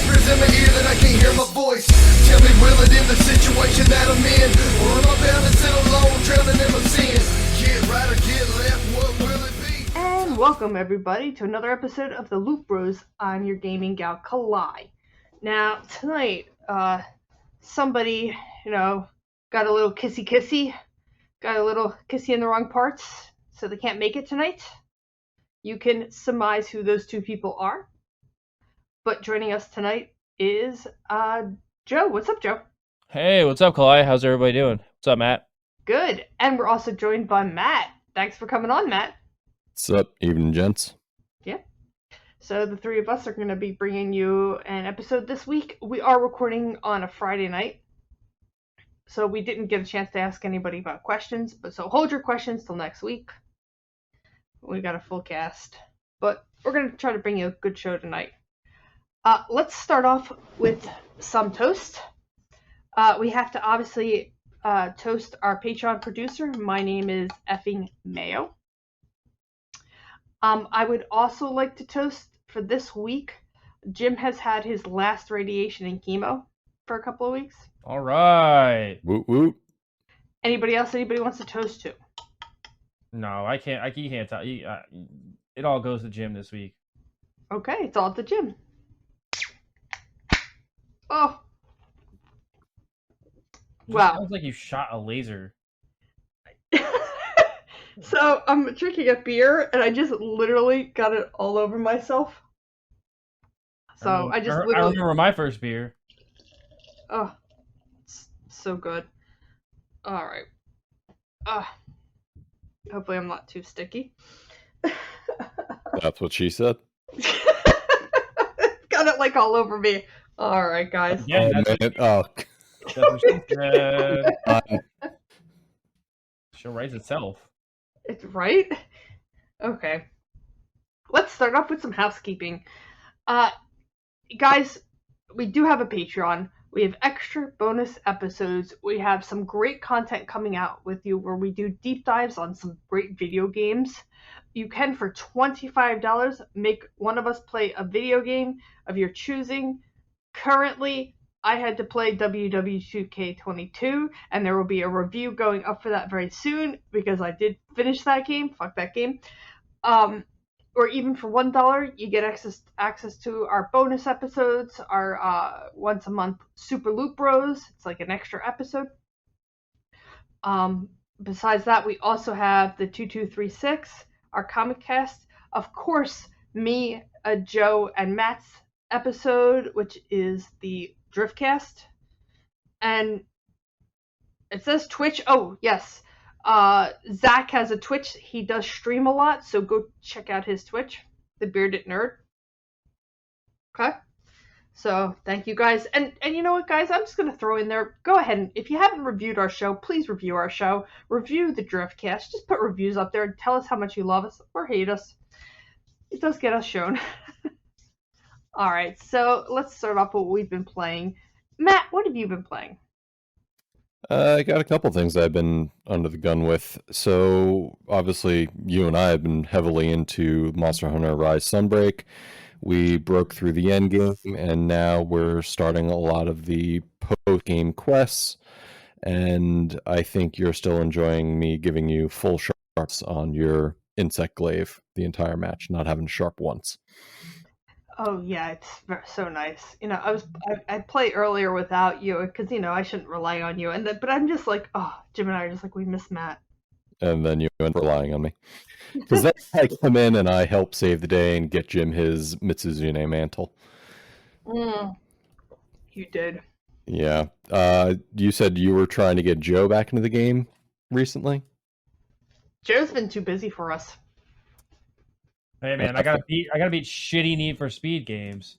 whispers in my ear that I can't hear my voice. Tell me, will it end the situation that I'm in? Or am I bound to sit alone, drowning in my sin? Get right or get left, what will it be? And welcome everybody to another episode of the Loop Bros. I'm your gaming gal, Kalai. Now, tonight, somebody, got a little kissy, got a little kissy in the wrong parts, so they can't make it tonight. You can surmise who those two people are. But joining us tonight is Joe. What's up, Joe? Hey, what's up, Kalai? How's everybody doing? What's up, Matt? Good. And we're also joined by Matt. Thanks for coming on, Matt. What's up, evening gents? Yeah. So the three of us are going to be bringing you an episode this week. We are recording on a Friday night, so we didn't get a chance to ask anybody about questions, but so hold your questions till next week. We got a full cast, but we're going to try to bring you a good show tonight. Let's start off with some toast. We have to obviously toast our Patreon producer. My name is effing Mayo. I would also like to toast for this week. Jim has had his last radiation and chemo for a couple of weeks. All right. Woot woot. Anybody else? Anybody wants to toast to? No, I can't. You can't tell. It all goes to Jim this week. Okay, it's all at the gym. Oh. Wow. Sounds like you shot a laser. So I'm drinking a beer and I just literally got it all over myself. So I I remember my first beer. Oh, it's so good. All right. Hopefully I'm not too sticky. That's what she said. Got it like all over me. All right, guys. Yeah, That's what she said. She'll write itself. It's right? Okay. Let's start off with some housekeeping. Guys, we do have a Patreon. We have extra bonus episodes. We have some great content coming out with you where we do deep dives on some great video games. You can, for $25, make one of us play a video game of your choosing. Currently, I had to play WW2K22, and there will be a review going up for that very soon because I did finish that game. Fuck that game. Or even for $1, you get access to our bonus episodes, our once a month Super Loop Bros. It's like an extra episode. Besides that, we also have the 2236, our comic cast. Of course, me, Joe, and Matt's episode, which is the Driftcast. And it says Twitch. Oh, yes. Zach has a Twitch. He does stream a lot, so go check out his Twitch, The Bearded Nerd. Okay? So, thank you guys. And you know what, guys? I'm just going to throw in there, go ahead and, if you haven't reviewed our show, please review our show. Review the Driftcast. Just put reviews up there and tell us how much you love us or hate us. It does get us shown. Alright, so let's start off with what we've been playing. Matt, what have you been playing? I got a couple things I've been under the gun with. So, obviously, you and I have been heavily into Monster Hunter Rise Sunbreak. We broke through the end game, and now we're starting a lot of the post-game quests. And I think you're still enjoying me giving you full sharps on your insect glaive the entire match, not having sharp once. Oh yeah, it's so nice. I play earlier without you because I shouldn't rely on you, but I'm just like, oh, Jim and I are just like, we miss Matt. And then you end up relying on me. Because then I come in and I help save the day and get Jim his Mitsuzune mantle. You did. Yeah. You said you were trying to get Joe back into the game recently? Joe's been too busy for us. Hey man, I gotta beat shitty Need for Speed games.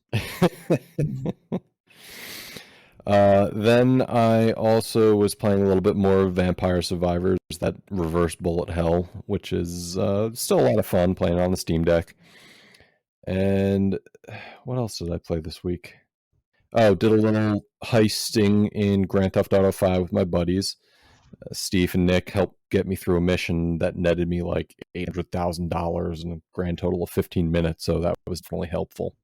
Then I also was playing a little bit more of Vampire Survivors, that reverse bullet hell, which is still a lot of fun playing on the Steam Deck. And what else did I play this week? Oh, did a little heisting in Grand Theft Auto 5 with my buddies. Steve and Nick helped get me through a mission that netted me like $800,000 in a grand total of 15 minutes, so that was definitely helpful.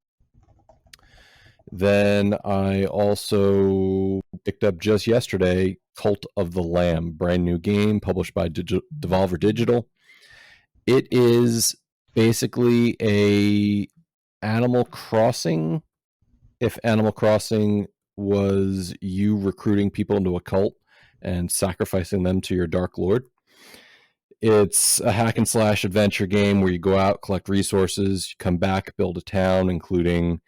Then I also picked up just yesterday Cult of the Lamb, brand new game published by Devolver Digital. It is basically a Animal Crossing, if Animal Crossing was you recruiting people into a cult and sacrificing them to your Dark Lord. It's a hack and slash adventure game where you go out, collect resources, you come back, build a town, including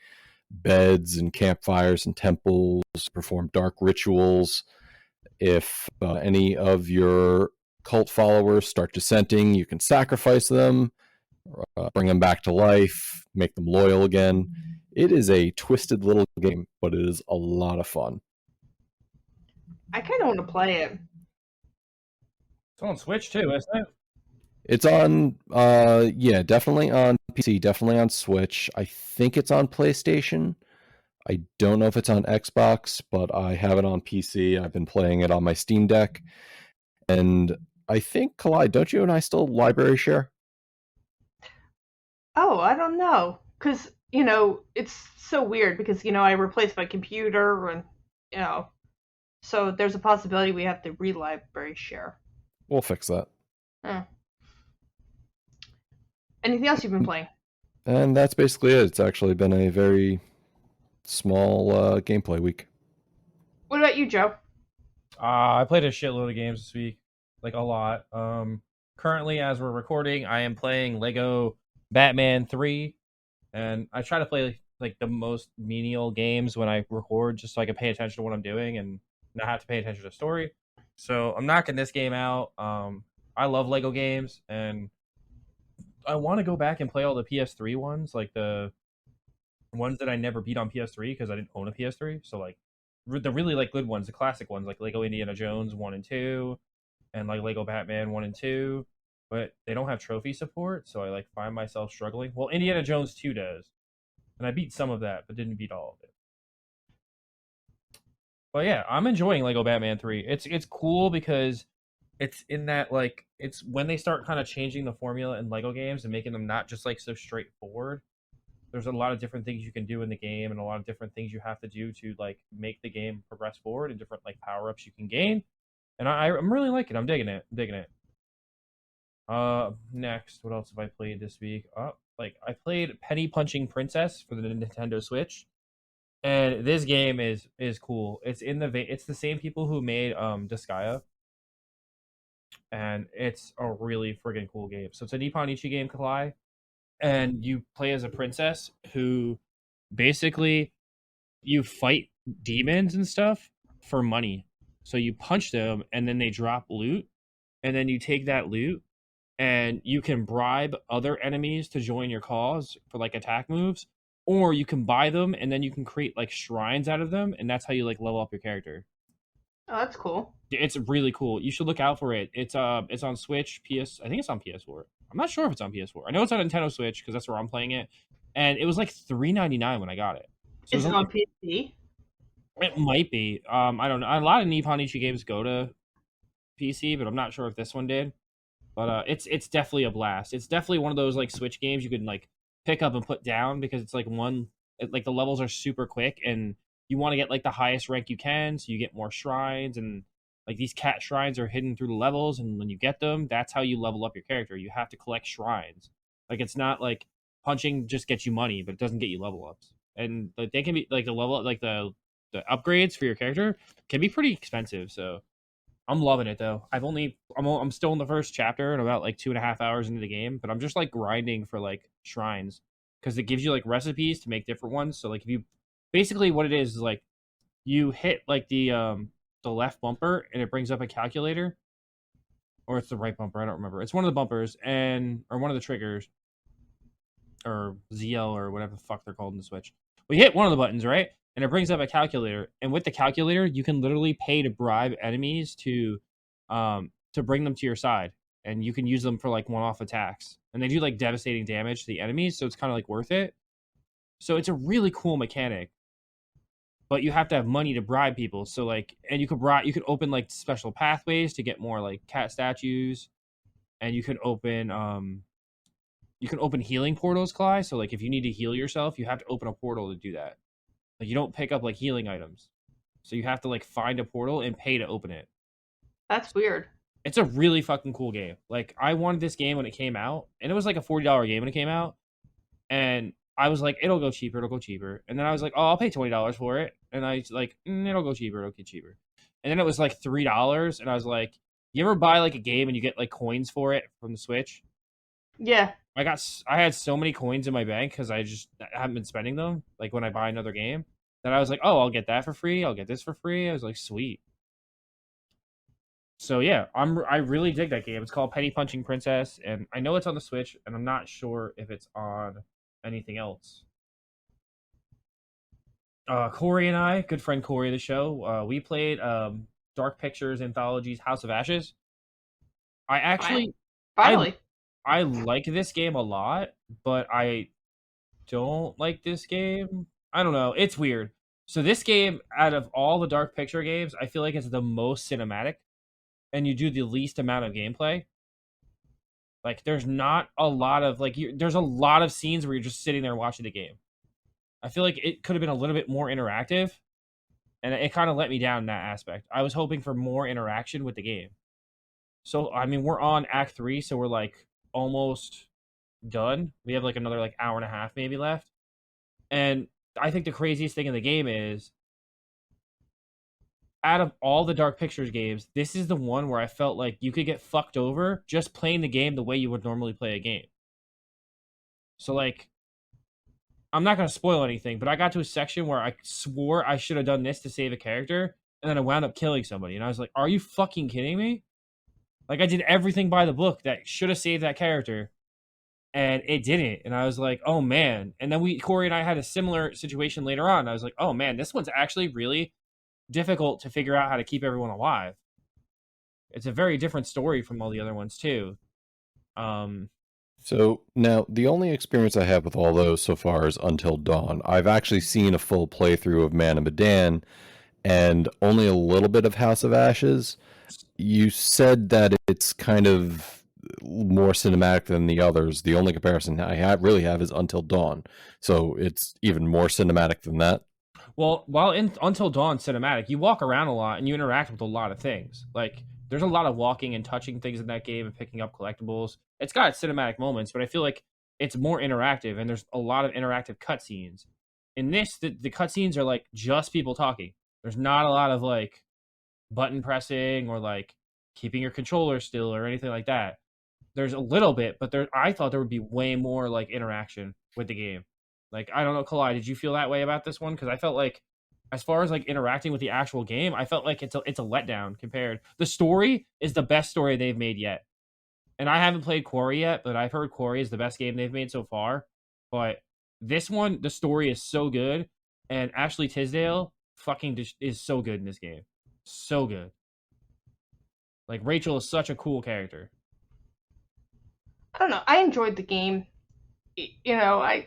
beds and campfires and temples, perform dark rituals. If any of your cult followers start dissenting, you can sacrifice them, bring them back to life, make them loyal again. It is a twisted little game, but it is a lot of fun. I kind of want to play it. It's on Switch too, isn't it? It's on, definitely on PC, definitely on Switch. I think it's on PlayStation. I don't know if it's on Xbox, but I have it on PC. I've been playing it on my Steam Deck. And I think, Kalai, don't you and I still library share? Oh, I don't know. Because, it's so weird because, I replaced my computer and, so there's a possibility we have to re-library share. We'll fix that. Anything else you've been playing? And that's basically it. It's actually been a very small gameplay week. What about you, Joe? I played a shitload of games this week, like a lot. Currently, as we're recording, I am playing Lego Batman 3, and I try to play like the most menial games when I record, just so I can pay attention to what I'm doing and not have to pay attention to the story. So I'm knocking this game out. I love Lego games, and I want to go back and play all the PS3 ones, like the ones that I never beat on PS3 because I didn't own a PS3. So like the really like good ones, the classic ones, like Lego Indiana Jones 1 and 2, and like Lego Batman 1 and 2. But they don't have trophy support, so I like find myself struggling. Well, Indiana Jones 2 does, and I beat some of that, but didn't beat all of it. But yeah, I'm enjoying Lego Batman 3. It's cool because it's in that like it's when they start kind of changing the formula in Lego games and making them not just like so straightforward. There's a lot of different things you can do in the game and a lot of different things you have to do to like make the game progress forward and different like power-ups you can gain. And I'm really liking it. I'm digging it. Next, what else have I played this week? Like I played Penny Punching Princess for the Nintendo Switch. And this game is cool. It's it's the same people who made Disgaea. And it's a really friggin' cool game. So it's a Nippon Ichi game, Kalai, and you play as a princess who basically you fight demons and stuff for money. So you punch them and then they drop loot, and then you take that loot and you can bribe other enemies to join your cause for like attack moves, or you can buy them and then you can create like shrines out of them, and that's how you like level up your character. Oh, that's cool. It's really cool. You should look out for it. It's on Switch, I think it's on PS4. I'm not sure if it's on PS4. I know it's on Nintendo Switch because that's where I'm playing it. And it was like $3.99 when I got it. So Is it on PC? It might be. I don't know. A lot of Nippon Ichi games go to PC, but I'm not sure if this one did. But it's definitely a blast. It's definitely one of those like Switch games you can like pick up and put down because it's like like the levels are super quick and you want to get like the highest rank you can, so you get more shrines, and like these cat shrines are hidden through the levels, and when you get them, that's how you level up your character. You have to collect shrines. Like it's not like punching just gets you money, but it doesn't get you level ups. And like they can be like the level like the upgrades for your character can be pretty expensive. So I'm loving it though. I'm still in the first chapter and about like 2.5 hours into the game, but I'm just like grinding for like shrines because it gives you like recipes to make different ones. So like if you basically what it is like you hit like the left bumper and it brings up a calculator, or it's the right bumper, I don't remember. It's one of the bumpers or one of the triggers, or ZL or whatever the fuck they're called in the Switch. We hit one of the buttons, right? And it brings up a calculator, and with the calculator you can literally pay to bribe enemies to bring them to your side, and you can use them for like one-off attacks, and they do like devastating damage to the enemies, so it's kind of like worth it. So it's a really cool mechanic, but you have to have money to bribe people. So like, and you could open like special pathways to get more like cat statues, and you can open healing portals, Cly. So like, if you need to heal yourself, you have to open a portal to do that. Like you don't pick up like healing items, so you have to like find a portal and pay to open it. That's weird. It's a really fucking cool game. Like I wanted this game when it came out, and it was like a $40 game when it came out, and I was like, it'll go cheaper, it'll go cheaper, and then I was like, oh, I'll pay $20 for it, and I was like, it'll go cheaper, it'll get cheaper, and then it was like $3, and I was like, you ever buy like a game and you get like coins for it from the Switch? Yeah. I had so many coins in my bank because I haven't been spending them. Like when I buy another game, that I was like, oh, I'll get that for free. I'll get this for free. I was like, sweet. So yeah, I really dig that game. It's called Penny Punching Princess, and I know it's on the Switch, and I'm not sure if it's on anything else. Corey and I, good friend Corey of the show, we played Dark Pictures Anthology's House of Ashes. I actually Finally. I like this game a lot, but I don't like this game. I don't know. It's weird. So this game, out of all the Dark Picture games, I feel like it's the most cinematic, and you do the least amount of gameplay. Like, there's not a lot of there's a lot of scenes where you're just sitting there watching the game. I feel like it could have been a little bit more interactive, and it kind of let me down in that aspect. I was hoping for more interaction with the game. So I mean, we're on Act 3, so we're like almost done. We have like another like hour and a half maybe left. And I think the craziest thing in the game is, out of all the Dark Pictures games, this is the one where I felt like you could get fucked over just playing the game the way you would normally play a game. So like, I'm not going to spoil anything, but I got to a section where I swore I should have done this to save a character, and then I wound up killing somebody. And I was like, are you fucking kidding me? Like, I did everything by the book that should have saved that character, and it didn't. And I was like, oh man. And then Corey and I had a similar situation later on. I was like, oh man, this one's actually really difficult to figure out how to keep everyone alive. It's a very different story from all the other ones too. So now the only experience I have with all those so far is Until Dawn. I've actually seen a full playthrough of Man of Medan and only a little bit of House of Ashes. You said that it's kind of more cinematic than the others. The only comparison I really have is Until Dawn. So it's even more cinematic than that. Well, while in Until Dawn cinematic, you walk around a lot and you interact with a lot of things. Like, there's a lot of walking and touching things in that game and picking up collectibles. It's got cinematic moments, but I feel like it's more interactive, and there's a lot of interactive cutscenes. In this, the cutscenes are like just people talking. There's not a lot of like button pressing or like keeping your controller still or anything like that. There's a little bit, but I thought there would be way more like interaction with the game. Like, I don't know, Kalai, did you feel that way about this one? Because I felt like, as far as like interacting with the actual game, I felt like it's a letdown compared. The story is the best story they've made yet. And I haven't played Quarry yet, but I've heard Quarry is the best game they've made so far. But this one, the story is so good, and Ashley Tisdale fucking is so good in this game. So good. Like, Rachel is such a cool character. I don't know. I enjoyed the game. I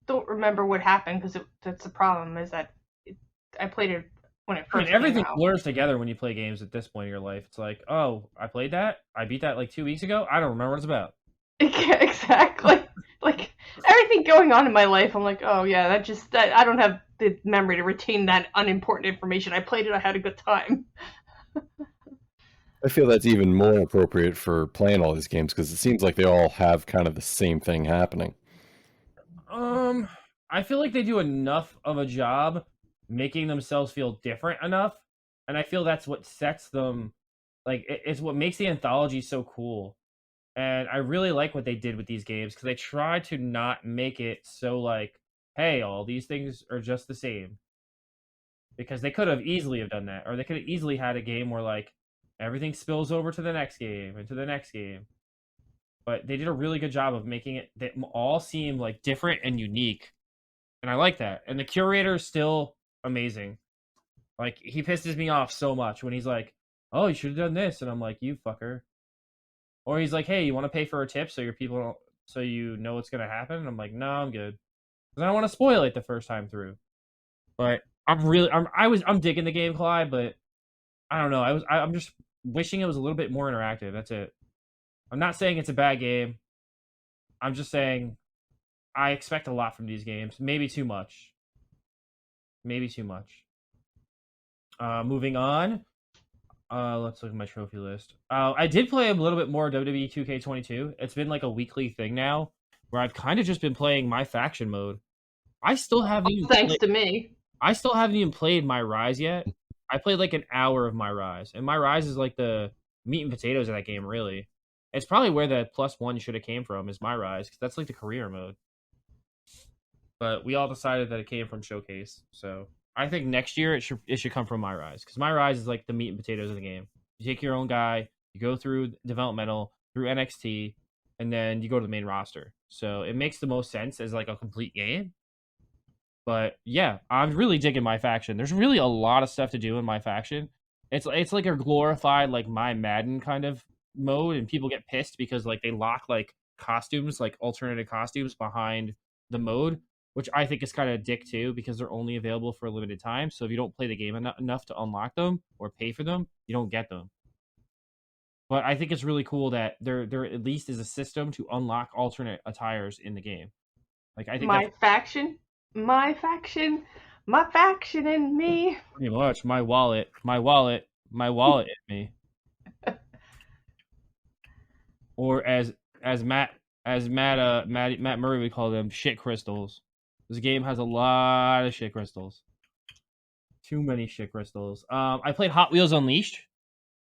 don't remember what happened because that's the problem, is that I played it when it first everything came out. blurs together when you play games at this point in your life. It's like, oh, I played that? I beat that like 2 weeks ago? I don't remember what it's about. Exactly. Like, everything going on in my life, I'm like, oh yeah, I don't have the memory to retain that unimportant information. I played it, I had a good time. I feel that's even more appropriate for playing all these games because it seems like they all have kind of the same thing happening. I feel like they do enough of a job making themselves feel different enough, and I feel that's what sets them, like, it's what makes the anthology so cool. And I really like what they did with these games, because they try to not make it so like, hey, all these things are just the same, because they could have easily have done that, or they could have easily had a game where like everything spills over to the next game and to the next game. But they did a really good job of making it, they all seem like different and unique, and I like that. And the curator is still amazing. Like, he pisses me off so much when he's like, oh, you should have done this, and I'm like, you fucker. Or he's like, hey, you want to pay for a tip so your people don't, so you know what's gonna happen? And I'm like, no, I'm good, because I don't want to spoil it the first time through. But I'm digging the game, Clyde, but I don't know. I'm just wishing it was a little bit more interactive. That's it. I'm not saying it's a bad game. I'm just saying I expect a lot from these games, maybe too much. Maybe too much. Moving on. Let's look at my trophy list. I did play a little bit more WWE 2K22. It's been like a weekly thing now, where I've kind of just been playing my faction mode. I still haven't even Thanks to me. I still haven't even played my Rise yet. I played like an hour of my Rise, and my Rise is like the meat and potatoes of that game. Really, it's probably where the +1 should have came from. Is my Rise, because that's like the career mode. But we all decided that it came from Showcase, so I think next year it should come from my Rise, because my Rise is like the meat and potatoes of the game. You take your own guy, you go through developmental, through NXT, and then you go to the main roster. So it makes the most sense as like a complete game. But yeah, I'm really digging my faction. There's really a lot of stuff to do in my faction. It's like a glorified like my Madden kind of mode, and people get pissed because like they lock like costumes, like alternative costumes behind the mode, which I think is kind of dick too, because they're only available for a limited time. So if you don't play the game enough to unlock them or pay for them, you don't get them. But I think it's really cool that there at least is a system to unlock alternate attires in the game. Like I think My faction and me. pretty much my wallet hit me. Or as Matt Murray would call them, shit crystals. This game has a lot of shit crystals. Too many shit crystals. I played Hot Wheels Unleashed.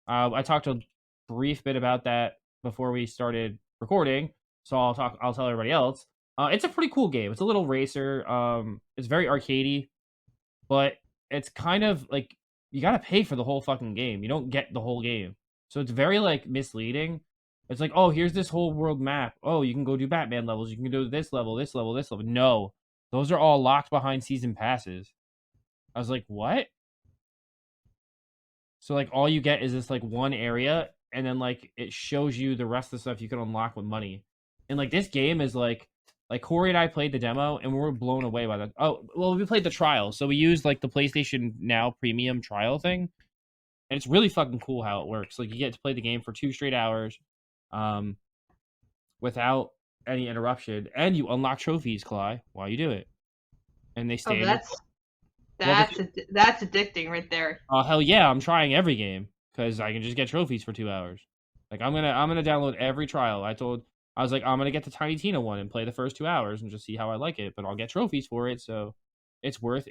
I talked a brief bit about that before we started recording, so I'll tell everybody else. It's a pretty cool game. It's a little racer. It's very arcadey, but it's kind of like you gotta pay for the whole fucking game. You don't get the whole game, so it's very like misleading. It's like, oh, here's this whole world map. Oh, you can go do Batman levels. You can do this level, this level, this level. No, those are all locked behind season passes. I was like, what? So like all you get is this like one area, and then like it shows you the rest of the stuff you can unlock with money. And like this game is like Corey and I played the demo and we were blown away by that. Oh, well, we played the trial. So we used like the PlayStation Now premium trial thing. And it's really fucking cool how it works. Like you get to play the game for 2 straight hours without any interruption, and you unlock trophies, Kalai, while you do it. And they stay That's addicting right there. Oh hell yeah, I'm trying every game because I can just get trophies for 2 hours. Like I'm gonna download every trial. I was like, I'm gonna get the Tiny Tina one and play the first 2 hours and just see how I like it, but I'll get trophies for it, so it's worth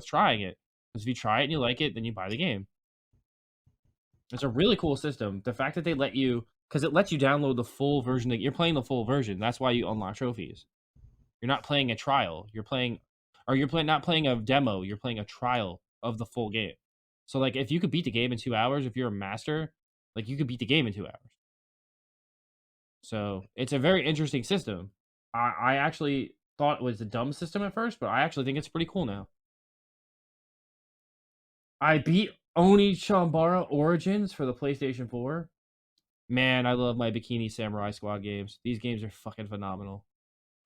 trying it. Because if you try it and you like it, then you buy the game. It's a really cool system. The fact that they let you, because it lets you download the full version. That you're playing the full version. That's why you unlock trophies. You're not playing a trial. You're not playing a demo. You're playing a trial of the full game. So like, if you could beat the game in 2 hours, if you're a master, like you could beat the game in 2 hours. So it's a very interesting system. I actually thought it was a dumb system at first, but I actually think it's pretty cool now. I beat Oni Shambara Origins for the PlayStation 4. Man, I love my Bikini Samurai Squad games. These games are fucking phenomenal.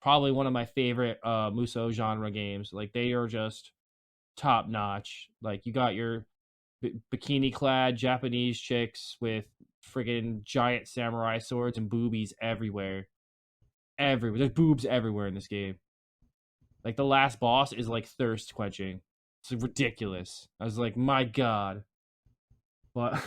Probably one of my favorite Muso genre games. Like they are just top notch. Like you got your bikini clad Japanese chicks with friggin' giant samurai swords and boobies everywhere. There's boobs everywhere in this game. Like the last boss is like thirst quenching. It's ridiculous. I was like, my god. But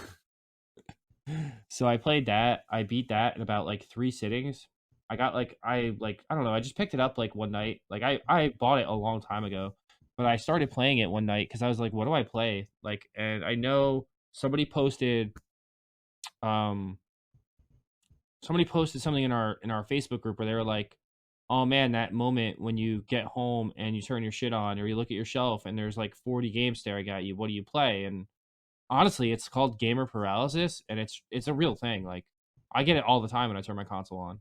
so I played that. I beat that in about like 3 sittings. I got like I don't know. I just picked it up like one night. Like I bought it a long time ago, but I started playing it one night because I was like, what do I play? Like, and I know somebody posted something in our Facebook group where they were like, oh man, that moment when you get home and you turn your shit on or you look at your shelf and there's like 40 games staring at you, what do you play? And honestly, it's called gamer paralysis, and it's a real thing. Like I get it all the time when I turn my console on.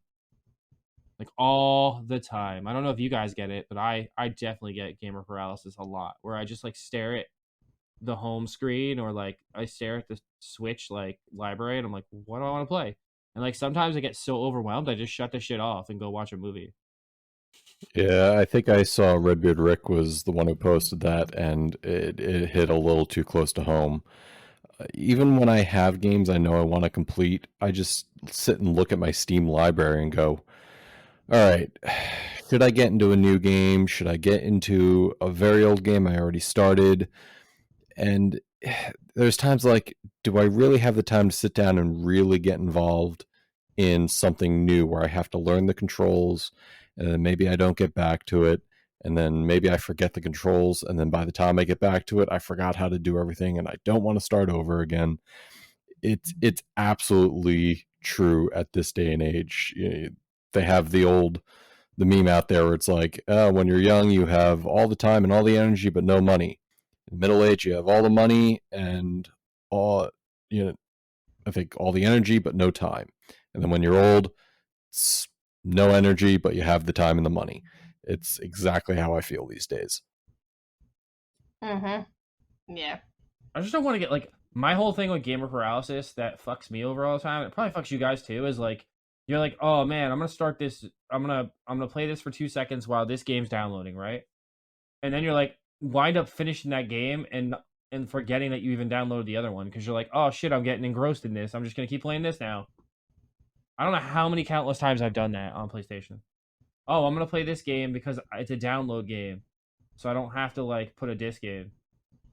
Like all the time. I don't know if you guys get it, but I definitely get gamer paralysis a lot, where I just like stare at the home screen or like I stare at the Switch like library and I'm like, what do I want to play? And like sometimes I get so overwhelmed I just shut the shit off and go watch a movie. Yeah, I think I saw Redbeard Rick was the one who posted that, and it hit a little too close to home. Even when I have games I know I want to complete, I just sit and look at my Steam library and go, all right, should I get into a new game? Should I get into a very old game I already started? And there's times like, do I really have the time to sit down and really get involved in something new where I have to learn the controls, and then maybe I don't get back to it, and then maybe I forget the controls, and then by the time I get back to it, I forgot how to do everything, and I don't want to start over again. It's absolutely true at this day and age. They have the meme out there where it's like, when you're young, you have all the time and all the energy, but no money. In middle age, you have all the money and all, I think all the energy, but no time. And then when you're old, it's no energy, but you have the time and the money. It's exactly how I feel these days. Yeah. I just don't want to get like my whole thing with gamer paralysis that fucks me over all the time. It probably fucks you guys too. Is like you're like, oh man, I'm gonna start this. I'm gonna play this for 2 seconds while this game's downloading, right? And then you're like, wind up finishing that game and forgetting that you even downloaded the other one because you're like, oh shit, I'm getting engrossed in this. I'm just gonna keep playing this now. I don't know how many countless times I've done that on PlayStation. Oh, I'm gonna play this game because it's a download game, so I don't have to like put a disc in,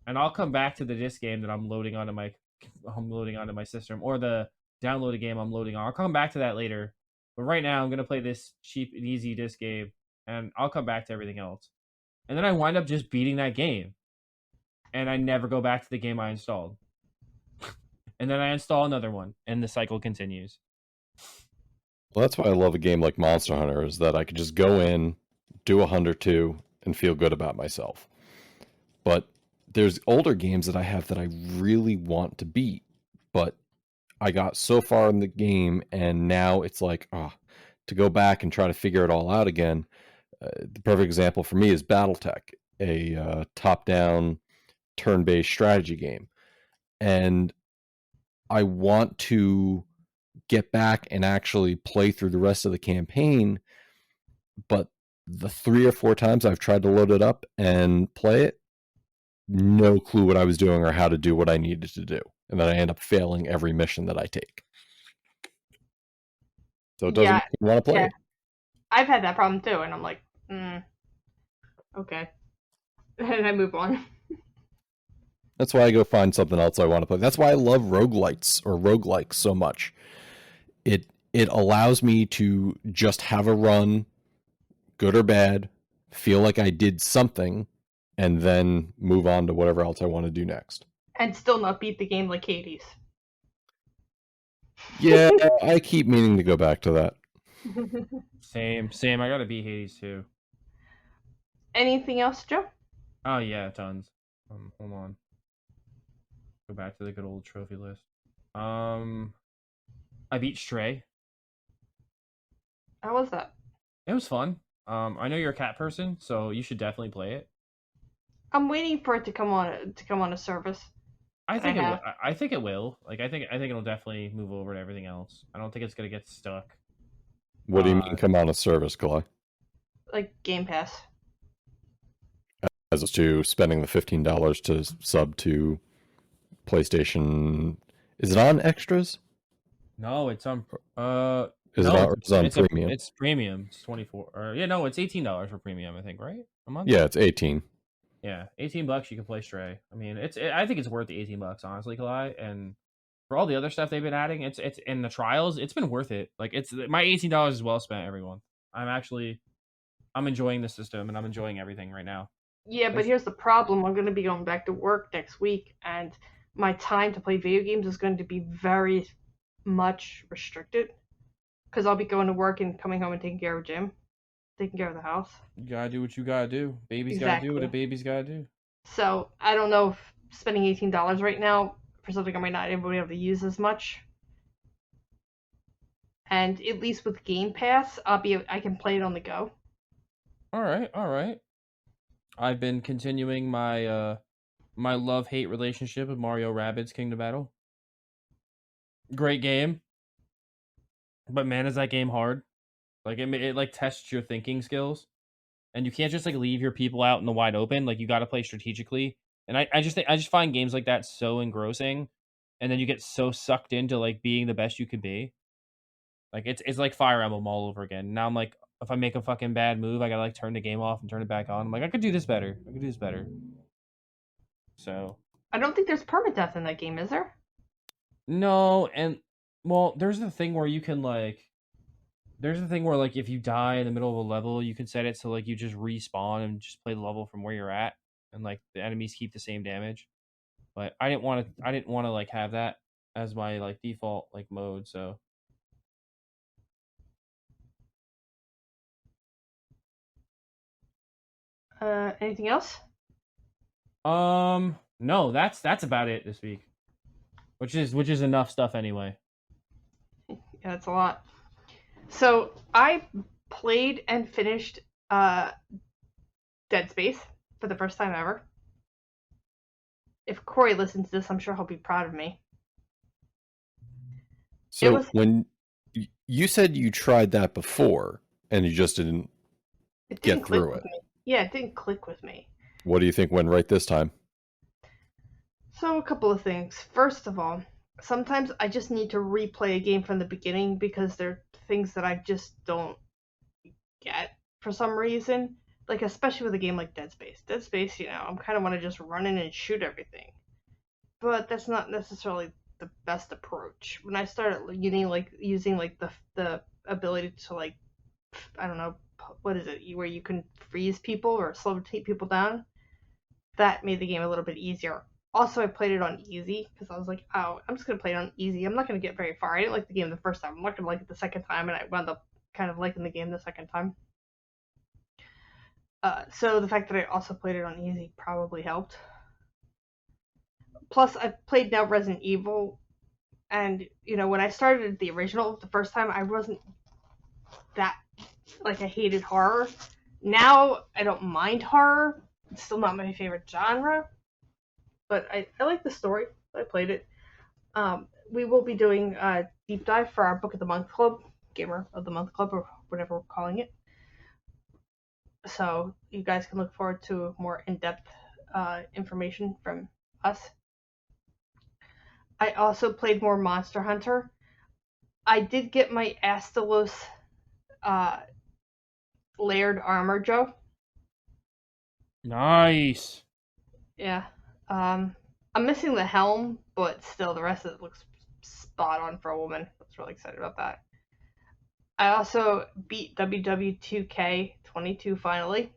and I'll come back to the disc game that I'm loading onto my system, or the downloaded game I'm loading on. I'll come back to that later, but right now I'm gonna play this cheap and easy disc game, and I'll come back to everything else. And then I wind up just beating that game, and I never go back to the game I installed. And then I install another one, and the cycle continues. Well, that's why I love a game like Monster Hunter, is that I could just go in, do a hunt or two, and feel good about myself. But there's older games that I have that I really want to beat, but I got so far in the game, and now it's like, to go back and try to figure it all out again. The perfect example for me is BattleTech, a top-down, turn-based strategy game. And I want to get back and actually play through the rest of the campaign, but the 3 or 4 times I've tried to load it up and play it, no clue what I was doing or how to do what I needed to do, and then I end up failing every mission that I take. So it doesn't make me want to play it. I've had that problem too, and I'm like, okay. And I move on. That's why I go find something else I want to play. That's why I love roguelikes so much. It allows me to just have a run, good or bad, feel like I did something, and then move on to whatever else I want to do next. And still not beat the game like Hades. Yeah, I keep meaning to go back to that. Same. I gotta beat Hades too. Anything else, Joe? Oh yeah, tons. Hold on. Go back to the good old trophy list. I beat Stray. How was that? It was fun. I know you're a cat person, so you should definitely play it. I'm waiting for it to come on a service. I think it will. Like I think it'll definitely move over to everything else. I don't think it's gonna get stuck. What do you mean come on a service, Kalai? Like Game Pass. As opposed to spending the $15 to sub to PlayStation. Is it on extras? No, it's on. Is it on premium? It's premium. It's 24. Or it's $18 for premium. I think, right? A month. Yeah, it's 18. Yeah, $18 you can play Stray. I mean, I think it's worth the $18 honestly, Kalai. And for all the other stuff they've been adding, it's in the trials. It's been worth it. Like it's my $18 is well spent, everyone. I'm enjoying the system and I'm enjoying everything right now. Yeah, but here's the problem. I'm going to be going back to work next week, and my time to play video games is going to be very much restricted because I'll be going to work and coming home and taking care of Jim, taking care of the house. You gotta do what you gotta do. Baby's gotta do what a baby's gotta do. So I don't know if spending $18 right now for something I might not be able to use as much. And at least with Game Pass, I can play it on the go. All right. I've been continuing my my love-hate relationship with Mario Rabbids Kingdom Battle. Great game. But man, is that game hard. Like it like tests your thinking skills. And you can't just like leave your people out in the wide open. Like you gotta play strategically. And I just find games like that so engrossing. And then you get so sucked into like being the best you can be. Like it's like Fire Emblem all over again. Now I'm like, if I make a fucking bad move, I gotta like turn the game off and turn it back on. I'm like, I could do this better. I could do this better. So I don't think there's permadeath in that game, is there? no, and well, there's the thing where you can like, there's the thing where like if you die in the middle of a level, you can set it so like you just respawn and just play the level from where you're at, and like the enemies keep the same damage. But I didn't want to. I didn't want to like have that as my like default like mode. So Anything else? no, that's about it this week, which is enough stuff anyway. Yeah, that's a lot. So I played and finished Dead Space for the first time ever. If Corey listens to this, I'm sure he'll be proud of me. So when you said you tried that before and you just didn't get through it. Yeah, it didn't click with me. What do you think went right this time? So a couple of things. First of all, sometimes I just need to replay a game from the beginning because there are things that I just don't get for some reason. Like, especially with a game like Dead Space. Dead Space, I kind of want to just run in and shoot everything. But that's not necessarily the best approach. When I started using the ability to like, I don't know, what is it, where you can freeze people or slow people down, that made the game a little bit easier. Also, I played it on easy because I was like, oh, I'm just going to play it on easy. I'm not going to get very far. I didn't like the game the first time. I'm not going to like it the second time, and I wound up kind of liking the game the second time. So the fact that I also played it on easy probably helped. Plus, I've played now Resident Evil, and, when I started the original the first time, I wasn't that, I hated horror. Now, I don't mind horror. It's still not my favorite genre. But I like the story. I played it. We will be doing a deep dive for our Book of the Month Club, Gamer of the Month Club, or whatever we're calling it. So you guys can look forward to more in-depth information from us. I also played more Monster Hunter. I did get my Astalos layered armor, Joe. Nice. Yeah. I'm missing the helm, but still the rest of it looks spot on for a woman. I was really excited about that. I also beat WW2K22 finally.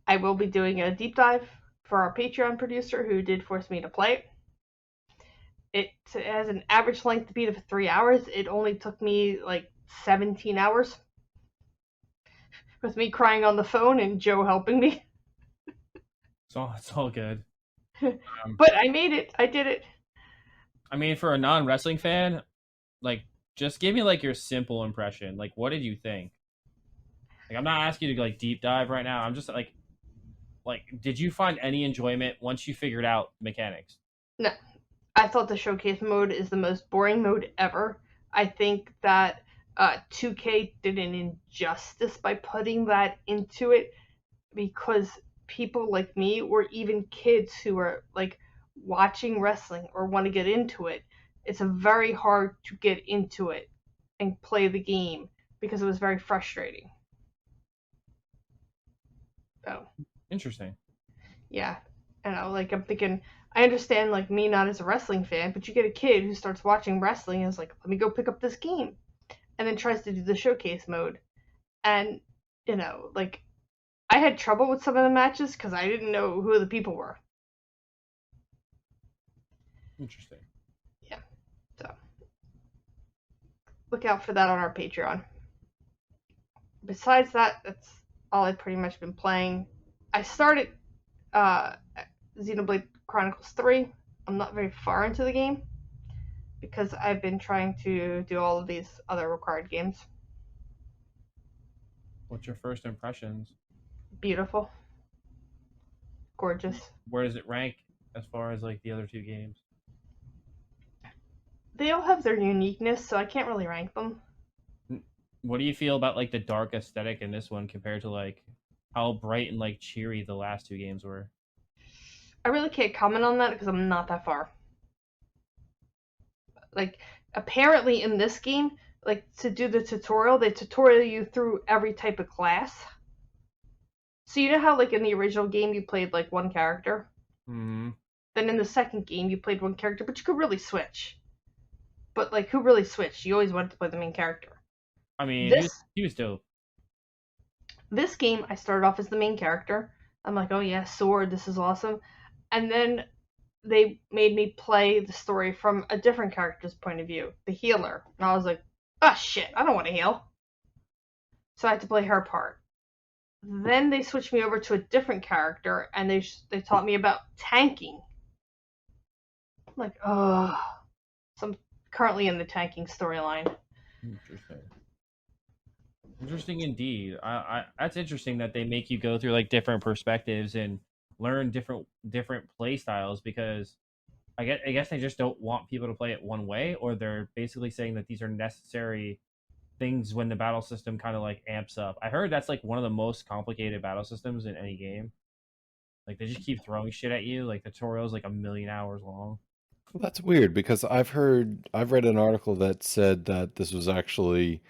I will be doing a deep dive for our Patreon producer who did force me to play it. It has an average length to beat of 3 hours. It only took me 17 hours. With me crying on the phone and Joe helping me. It's all good. But I made it. I did it. I mean, for a non-wrestling fan, just give me your simple impression. What did you think? I'm not asking you to deep dive right now. I'm just did you find any enjoyment once you figured out mechanics? No. I thought the showcase mode is the most boring mode ever. I think that 2K did an injustice by putting that into it because people like me, or even kids who are watching wrestling or want to get into it, it's very hard to get into it and play the game because it was very frustrating. So interesting. Yeah. And I'm thinking, I understand me not as a wrestling fan, but you get a kid who starts watching wrestling and is like, let me go pick up this game. And then tries to do the showcase mode. And, I had trouble with some of the matches because I didn't know who the people were. Interesting. Yeah. So, look out for that on our Patreon. Besides that, that's all I've pretty much been playing. I started Xenoblade Chronicles 3. I'm not very far into the game because I've been trying to do all of these other required games. What's your first impressions? Beautiful. Gorgeous. Where does it rank as far as the other two games? They all have their uniqueness, so I can't really rank them. What do you feel about the dark aesthetic in this one compared to how bright and cheery the last two games were? I really can't comment on that because I'm not that far. Like, apparently in this game, like, to do the tutorial, they tutorial you through every type of class. So you know how, like, in the original game, you played, like, one character? Mm-hmm. Then in the second game, you played one character, but you could really switch. But, like, who really switched? You always wanted to play the main character. I mean, This he was dope. this game, I started off as the main character. I'm like, oh yeah, sword, this is awesome. And then they made me play the story from a different character's point of view, the healer. And I was like, oh shit, I don't want to heal. So I had to play her part. Then they switched me over to a different character, and they taught me about tanking. I'm like, oh. So I'm currently in the tanking storyline. Interesting. Interesting indeed. I that's interesting that they make you go through like different perspectives and learn different play styles, because I guess they just don't want people to play it one way, or they're basically saying that these are necessary things when the battle system kind of like amps up. I heard that's like one of the most complicated battle systems in any game. Like they just keep throwing shit at you. Like the tutorial's like a million hours long. Well, that's weird because I've read an article that said that this was actually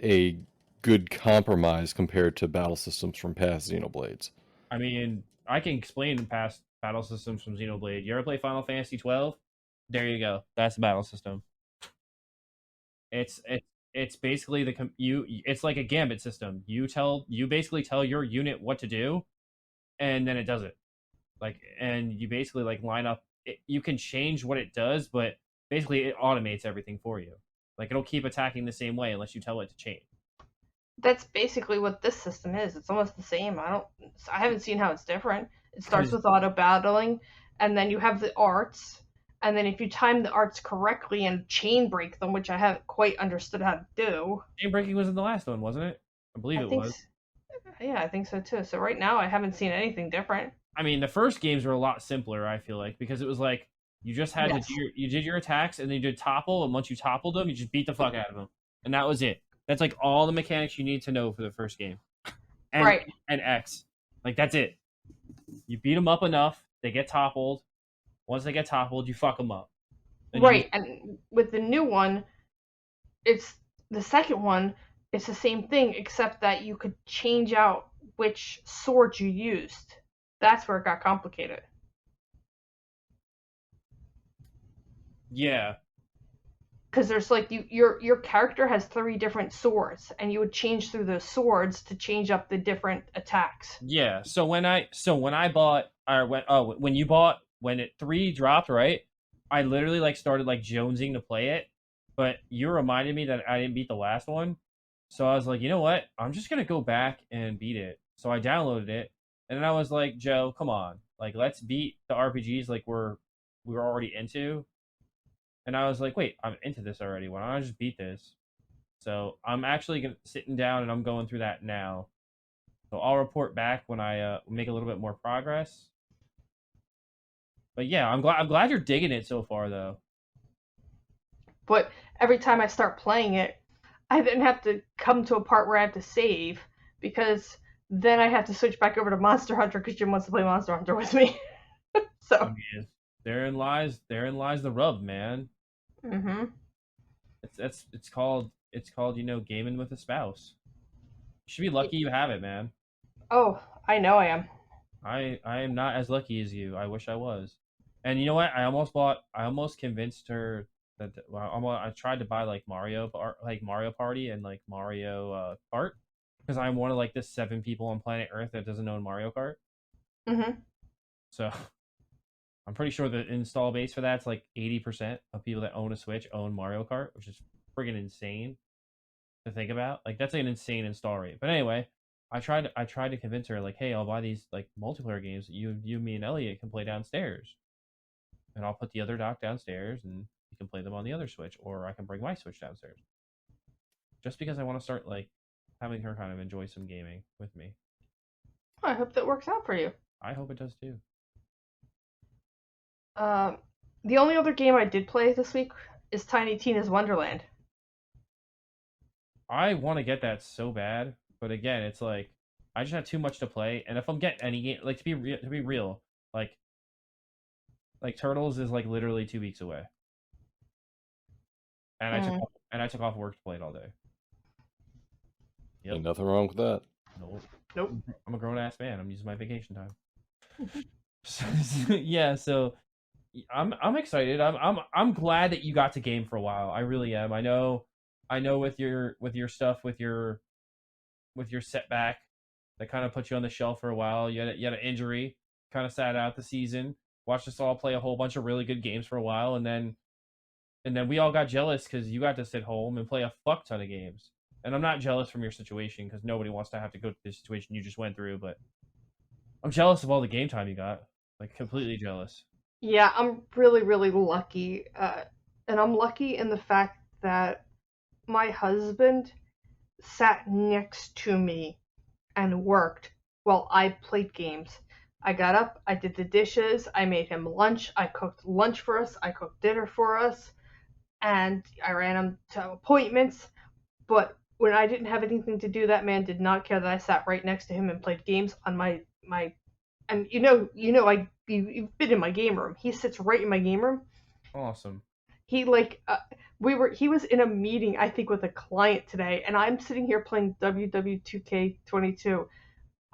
a good compromise compared to battle systems from past Xenoblades. I mean, I can explain past battle systems from Xenoblade. You ever play Final Fantasy 12? There you go. That's the battle system. It's basically it's like a gambit system. You basically tell your unit what to do, and then it does it. Like, and you basically like line up. You can change what it does, but basically it automates everything for you. Like it'll keep attacking the same way unless you tell it to change. That's basically what this system is. It's almost the same. I haven't seen how it's different. It starts with auto battling, and then you have the arts, and then if you time the arts correctly and chain break them, which I haven't quite understood how to do. Chain breaking was in the last one, wasn't it? I believe it was. Yeah, I think so too. So right now I haven't seen anything different. I mean, the first games were a lot simpler, I feel like, because it was like you just had to do you did your attacks, and then you did topple, and once you toppled them, you just beat the fuck out of them, and that was it. That's like all the mechanics you need to know for the first game. And, right. And X. Like, that's it. You beat them up enough, they get toppled. Once they get toppled, you fuck them up. Right, and with the new one, it's the second one, it's the same thing, except that you could change out which sword you used. That's where it got complicated. Yeah. Because there's like your character has 3 different swords, and you would change through those swords to change up the different attacks. Yeah. So when I bought, or when it 3 dropped, right? I literally like started like jonesing to play it, but you reminded me that I didn't beat the last one, so I was like, you know what? I'm just gonna go back and beat it. So I downloaded it, and then I was like, Joe, come on, like let's beat the RPGs like we're already into. And I was like, wait, I'm into this already. Why don't I just beat this? So I'm actually sitting down and I'm going through that now. So I'll report back when I make a little bit more progress. But yeah, I'm glad you're digging it so far, though. But every time I start playing it, I then have to come to a part where I have to save, because then I have to switch back over to Monster Hunter because Jim wants to play Monster Hunter with me. So. I mean, therein lies the rub, man. Mm-hmm. It's called gaming with a spouse. You should be lucky you have it, man. Oh, I know I am. I am not as lucky as you. I wish I was. And you know what? I almost convinced her that I tried to buy like Mario Party and like Mario Kart, because I'm one of like the 7 people on planet Earth that doesn't own Mario Kart. Mm-hmm. So I'm pretty sure the install base for that's like 80% of people that own a Switch own Mario Kart, which is friggin' insane to think about. Like that's an insane install rate. But anyway, I tried to convince her like, hey, I'll buy these like multiplayer games that you, me, and Elliot can play downstairs, and I'll put the other dock downstairs, and you can play them on the other Switch, or I can bring my Switch downstairs. Just because I want to start like having her kind of enjoy some gaming with me. I hope that works out for you. I hope it does too. The only other game I did play this week is Tiny Tina's Wonderland. I want to get that so bad, but again, it's like I just have too much to play, and if I'm getting any game, like to be real, like Turtles is like literally 2 weeks away. and I took off work to play it all day. Yep. Ain't nothing wrong with that. Nope. I'm a grown ass man. I'm using my vacation time. Yeah, so I'm excited. I'm glad that you got to game for a while. I really am. I know with your stuff with your setback that kind of put you on the shelf for a while. You had an injury, kind of sat out the season. Watched us all play a whole bunch of really good games for a while, and then we all got jealous because you got to sit home and play a fuck ton of games. And I'm not jealous from your situation because nobody wants to have to go through the situation you just went through, but I'm jealous of all the game time you got. Like, completely jealous. Yeah, I'm really, really lucky. And I'm lucky in the fact that my husband sat next to me and worked while I played games. I got up, I did the dishes, I made him lunch, I cooked lunch for us, I cooked dinner for us, and I ran him to appointments. But when I didn't have anything to do, that man did not care that I sat right next to him and played games on my and you've been in my game room. He sits right in my game room. Awesome. He he was in a meeting, I think, with a client today, and I'm sitting here playing WW2K22.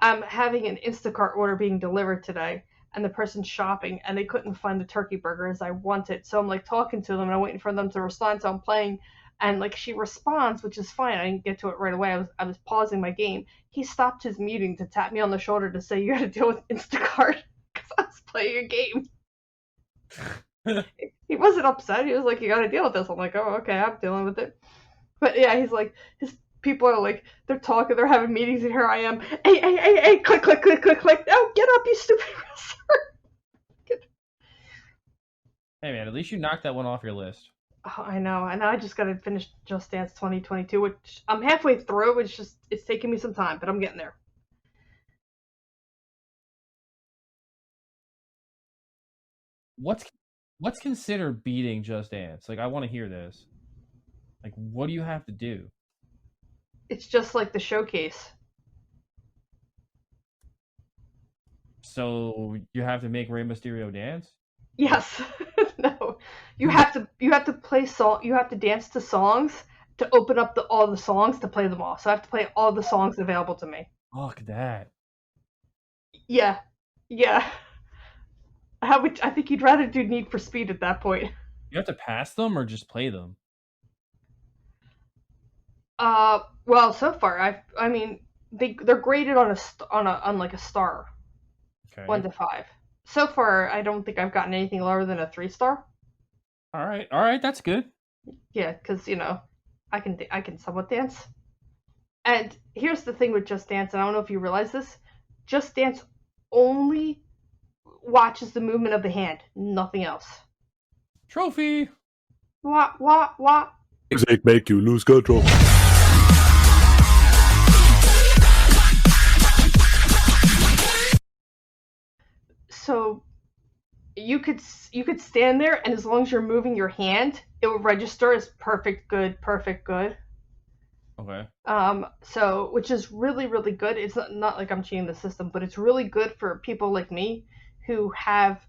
I'm having an Instacart order being delivered today, and the person's shopping, and they couldn't find the turkey burger as I wanted. So I'm like talking to them, and I'm waiting for them to respond. So I'm playing, and like she responds, which is fine. I didn't get to it right away. I was pausing my game. He stopped his meeting to tap me on the shoulder to say, "You got to deal with Instacart," because I was playing a game. He wasn't upset. He was like, "You got to deal with this." I'm like, "Oh, okay, I'm dealing with it." But yeah, he's like, his people are like, they're talking, they're having meetings, and here I am. Hey, click, click, click, click, click. Oh, get up, you stupid wrestler. Hey man, at least you knocked that one off your list. Oh, I know, and I just gotta finish Just Dance 2022, which I'm halfway through. It's taking me some time, but I'm getting there. What's considered beating Just Dance? Like, I want to hear this. Like, what do you have to do? It's just like the showcase. So you have to make Rey Mysterio dance? Yes. No. You have to play song. You have to dance to songs to open up all the songs to play them all. So I have to play all the songs available to me. Fuck that. Yeah. I think you'd rather do Need for Speed at that point. You have to pass them or just play them? Well, so far I mean they're graded on like a star, Okay. 1 to 5. So far, I don't think I've gotten anything lower than a 3-star. All right, that's good. Yeah, because I can somewhat dance. And here's the thing with Just Dance, and I don't know if you realize this: Just Dance only watches the movement of the hand, nothing else. Trophy. What? Music make you lose control. So you could stand there, and as long as you're moving your hand, it will register as perfect good. Okay. So which is really, really good. It's not like I'm cheating the system, but it's really good for people like me who have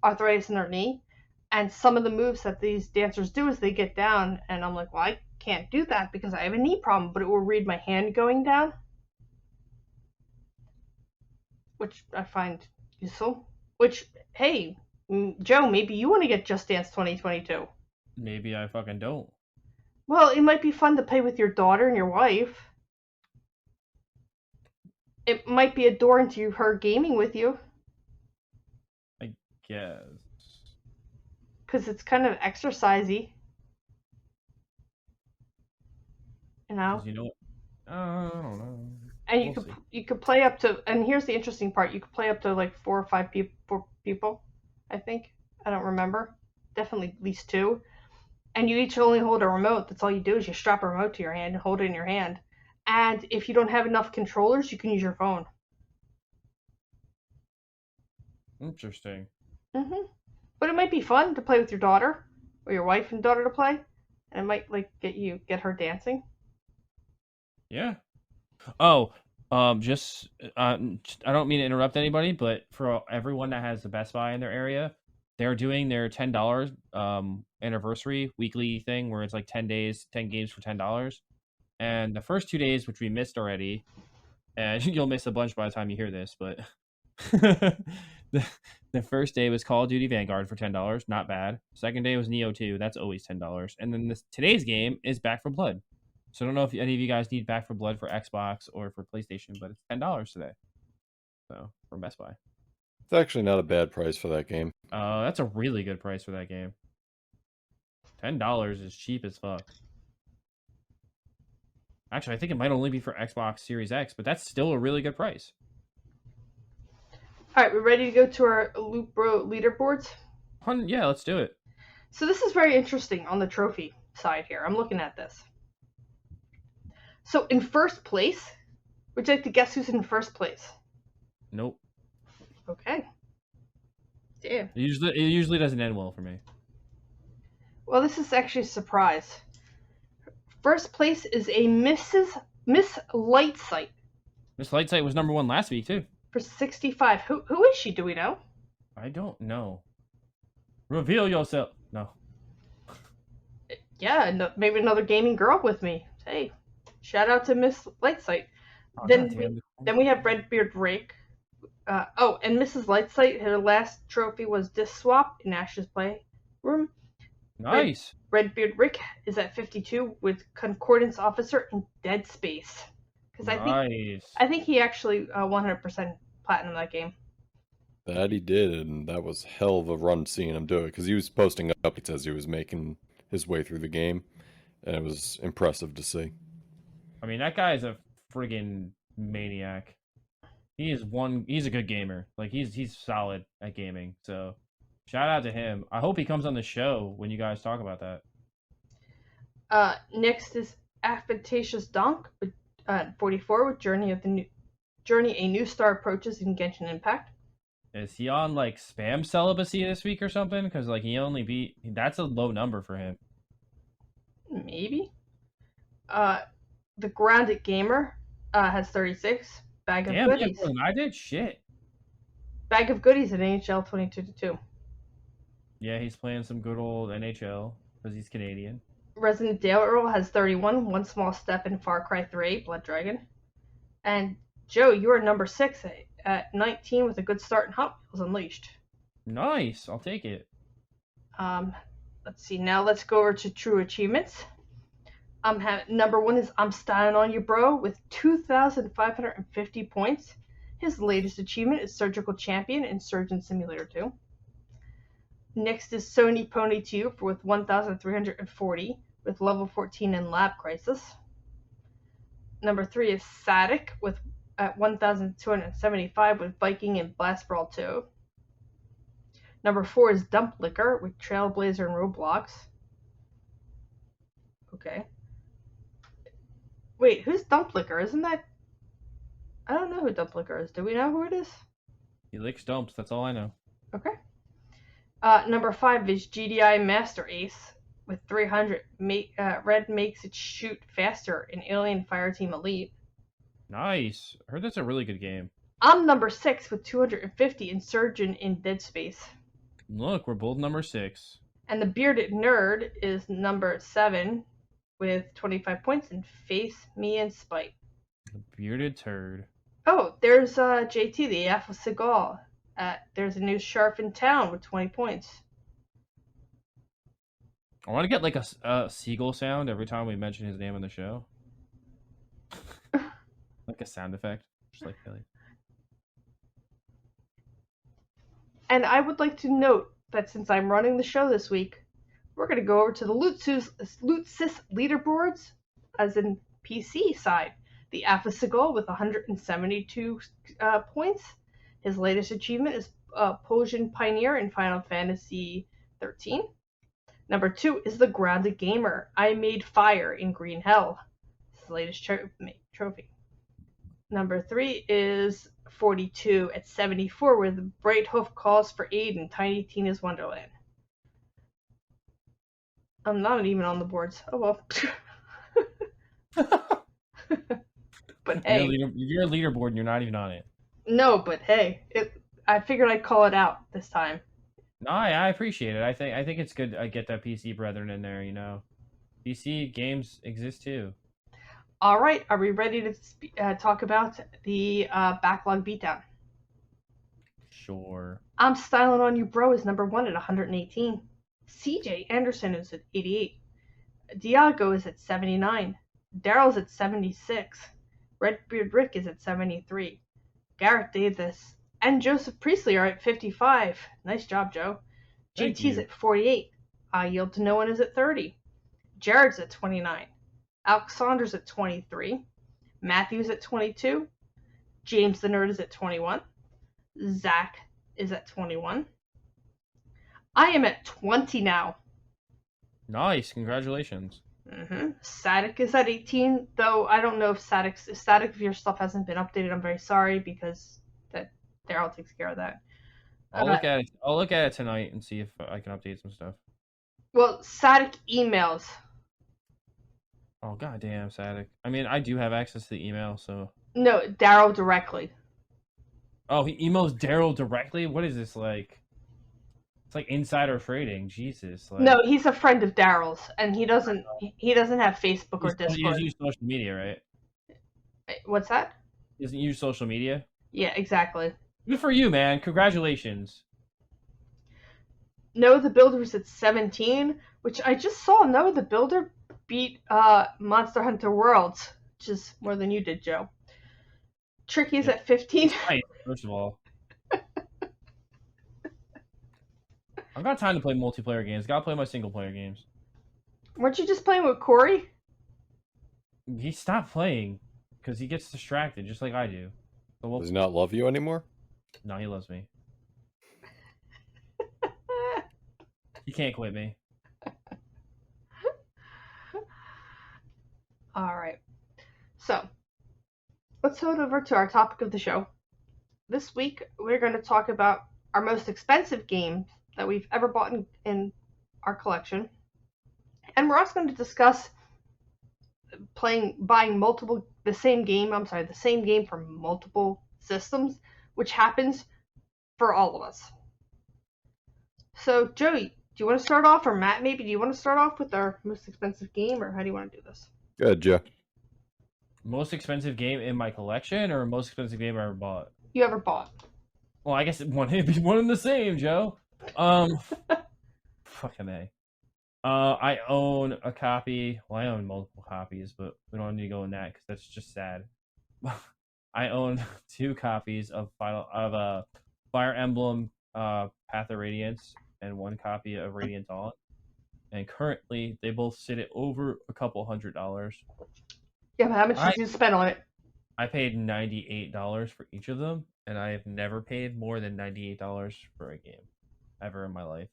arthritis in their knee. And some of the moves that these dancers do is they get down, and I'm like, well, I can't do that because I have a knee problem, but it will read my hand going down, which I find useful. Which, hey, Joe, maybe you want to get Just Dance 2022. Maybe I fucking don't. Well, it might be fun to play with your daughter and your wife. It might be a door into her gaming with you. I guess. Because it's kind of exercisey. You know? 'Cause you know what? I don't know. And you could play up to, and here's the interesting part, you could play up to like 4 or 5 people, I think. I don't remember. Definitely at least 2. And you each only hold a remote. That's all you do is you strap a remote to your hand and hold it in your hand. And if you don't have enough controllers, you can use your phone. Interesting. But it might be fun to play with your daughter, or your wife and daughter to play. And it might like get her dancing. Yeah. Oh, just I don't mean to interrupt anybody, but for everyone that has the Best Buy in their area, they're doing their $10 anniversary weekly thing where it's like 10 days, 10 games for $10. And the first 2 days, which we missed already, and you'll miss a bunch by the time you hear this, but the first day was Call of Duty Vanguard for $10, not bad. Second day was Neo 2, that's always $10. And then today's game is Back 4 Blood. So I don't know if any of you guys need Back 4 Blood for Xbox or for PlayStation, but it's $10 today. So from Best Buy. It's actually not a bad price for that game. That's a really good price for that game. $10 is cheap as fuck. Actually, I think it might only be for Xbox Series X, but that's still a really good price. All right, we're ready to go to our Loot Bro leaderboards. Yeah, let's do it. So this is very interesting on the trophy side here. I'm looking at this. So in first place, would you like to guess who's in first place? Nope. Okay. Damn. It usually doesn't end well for me. Well, this is actually a surprise. First place is a Miss Lightsight Miss Lightsight was number 1 last week too. for 65. Who is she? Do we know? I don't know. Reveal yourself. No. Yeah, no, maybe another gaming girl with me. Hey, shout out to Miss Lightsight. Oh, Then we have Redbeard Rake. And Mrs. Lightsight, her last trophy was Disc Swap in Ash's Playroom. Nice. Redbeard Rick is at 52 with Concordance Officer in Dead Space. Because Nice. I think he actually 100% platinum that game. That he did, and that was hell of a run seeing him do it, because he was posting updates as he was making his way through the game, and it was impressive to see. I mean, that guy is a friggin' maniac. He's a good gamer. Like he's solid at gaming. So shout out to him. I hope he comes on the show when you guys talk about that. Next is Affectatious Donk with 44 with Journey, a new star approaches in Genshin Impact. Is he on like spam celibacy this week or something? Because like that's a low number for him. Maybe. The Grounded Gamer has 36. Bag of Goodies. Yeah, I did shit. Bag of Goodies in NHL 22-2. Yeah, he's playing some good old NHL because he's Canadian. Resident Dale Earl has 31. One small step in Far Cry 3, Blood Dragon. And Joe, you are number 6 at 19 with a good start in Hot Wheels Unleashed. Nice, I'll take it. Let's see. Now let's go over to True Achievements. Number 1 is I'm Styling on You Bro with 2,550 points. His latest achievement is Surgical Champion in Surgeon Simulator 2. Next is Sony Pony Tube with 1,340 with level 14 in Lab Crisis. Number 3 is Sadik at 1,275 with Viking and Blast Brawl 2. Number 4 is Dump Liquor with Trailblazer and Roblox. Okay. Wait, who's Dump Liquor? Isn't that... I don't know who Dump Liquor is. Do we know who it is? He licks dumps, that's all I know. Okay. Number 5 is GDI Master Ace with 300. Red makes it shoot faster in Alien Fireteam Elite. Nice. I heard that's a really good game. I'm number 6 with 250 in Surgeon in Dead Space. Look, we're both number 6. And the Bearded Nerd is number 7 with 25 points in Face, Me, and Spite. The bearded turd. Oh, there's JT, the Alpha Seagal. There's a new Sharp in town with 20 points. I want to get like a seagull sound every time we mention his name on the show. Like a sound effect. Just like Billy. And I would like to note that since I'm running the show this week, we're going to go over to the Loot Sys leaderboards, as in PC side. The Alpha Seagal with 172 points. His latest achievement is Potion Pioneer in Final Fantasy 13. Number 2 is the Grounded Gamer. I Made Fire in Green Hell. His latest trophy. Number 3 is 42 at 74 with the Bright Hoof Calls for Aid in Tiny Tina's Wonderland. I'm not even on the boards. Oh well. But hey. You're a leaderboard and you're not even on it. No, but hey. I figured I'd call it out this time. No, I appreciate it. I think it's good I get that PC brethren in there, PC games exist too. All right, are we ready to talk about the backlog beatdown? Sure. I'm Styling on You Bro is number 1 at 118. CJ Anderson is at 88. Diago is at 79. Daryl's at 76. Redbeard Rick is at 73. Garrett Davis and Joseph Priestley are at 55. Nice job, Joe. Thank JT's you. at 48. I Yield to No One is at 30. Jared's at 29. Alex Saunders at 23. Matthew's at 22. James the Nerd is at 21. Zach is at 21. I am at 20 now. Nice, congratulations. Static is at 18, though I don't know if Static, if your stuff hasn't been updated, I'm very sorry, because that Daryl takes care of that. I'll look at it. I'll look at it tonight and see if I can update some stuff. Well, Static emails. Oh goddamn, Sadik. I mean, I do have access to the email, so. No, Daryl directly. Oh, he emails Daryl directly. What is this like? It's like insider trading. Jesus. Like, No, he's a friend of Daryl's, and he doesn't have Facebook or he Discord. doesn't use social media, right? What's that? He doesn't use social media. Yeah, exactly. Good for you, man. Congratulations. Noah the Builder was at 17, which I just saw Noah the Builder beat Monster Hunter Worlds, which is more than you did, Joe. Tricky's at 15. Nice, first of all. I've got time to play multiplayer games. Gotta play my single player games. Weren't you just playing with Corey? He stopped playing because he gets distracted, just like I do. So Does he not love you anymore? No, he loves me. He can't quit me. All right. So, let's head over to our topic of the show. This week, we're going to talk about our most expensive games that we've ever bought in our collection. And we're also going to discuss buying the same game for multiple systems, which happens for all of us. So, Joey, do you want to start off, or Matt, maybe? Do you want to start off with our most expensive game, or how do you want to do this? Good, Joe. Most expensive game in my collection, or most expensive game I ever bought? You ever bought? Well, I guess it'd be one and the same, Joe. Fucking A. I own a copy. Well, I own multiple copies, but we don't need to go in that because that's just sad. I own 2 copies of Fire Emblem Path of Radiance and 1 copy of Radiant Dawn. And currently, they both sit at over a couple $100. Yeah, but how much did you spend on it? I paid $98 for each of them, and I have never paid more than $98 for a game ever in my life.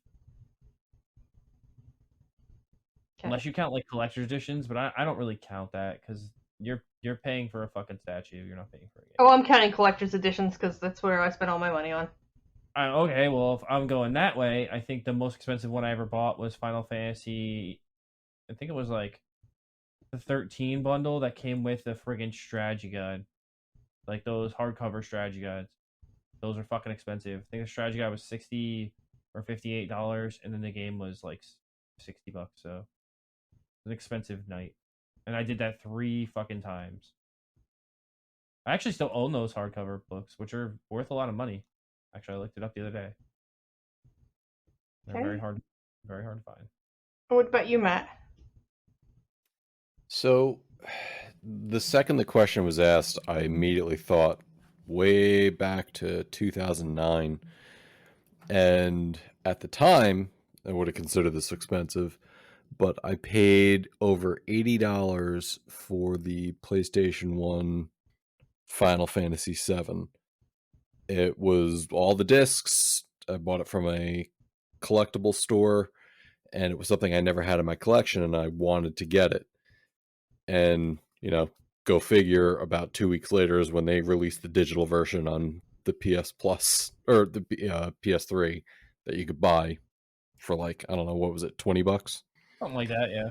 Okay. Unless you count like collector's editions, but I don't really count that because you're paying for a fucking statue. You're not paying for a game. Oh, I'm counting collector's editions because that's where I spent all my money on. Okay, well, if I'm going that way, I think the most expensive one I ever bought was Final Fantasy. I think it was like the 13 bundle that came with the friggin' strategy guide. Like those hardcover strategy guides. Those are fucking expensive. I think the strategy guide was $60 or $58, and then the game was like $60. So it was an expensive night. And I did that 3 fucking times. I actually still own those hardcover books, which are worth a lot of money. Actually, I looked it up the other day. They're very hard to find. What about you, Matt? So, the second the question was asked, I immediately thought way back to 2009. And at the time, I would have considered this expensive, but I paid over $80 for the PlayStation 1 Final Fantasy VII. It was all the discs. I bought it from a collectible store, and it was something I never had in my collection, and I wanted to get it. And, go figure, about 2 weeks later is when they released the digital version on the PS Plus, or the PS3 that you could buy for like, I don't know, what was it, $20? Something like that, yeah.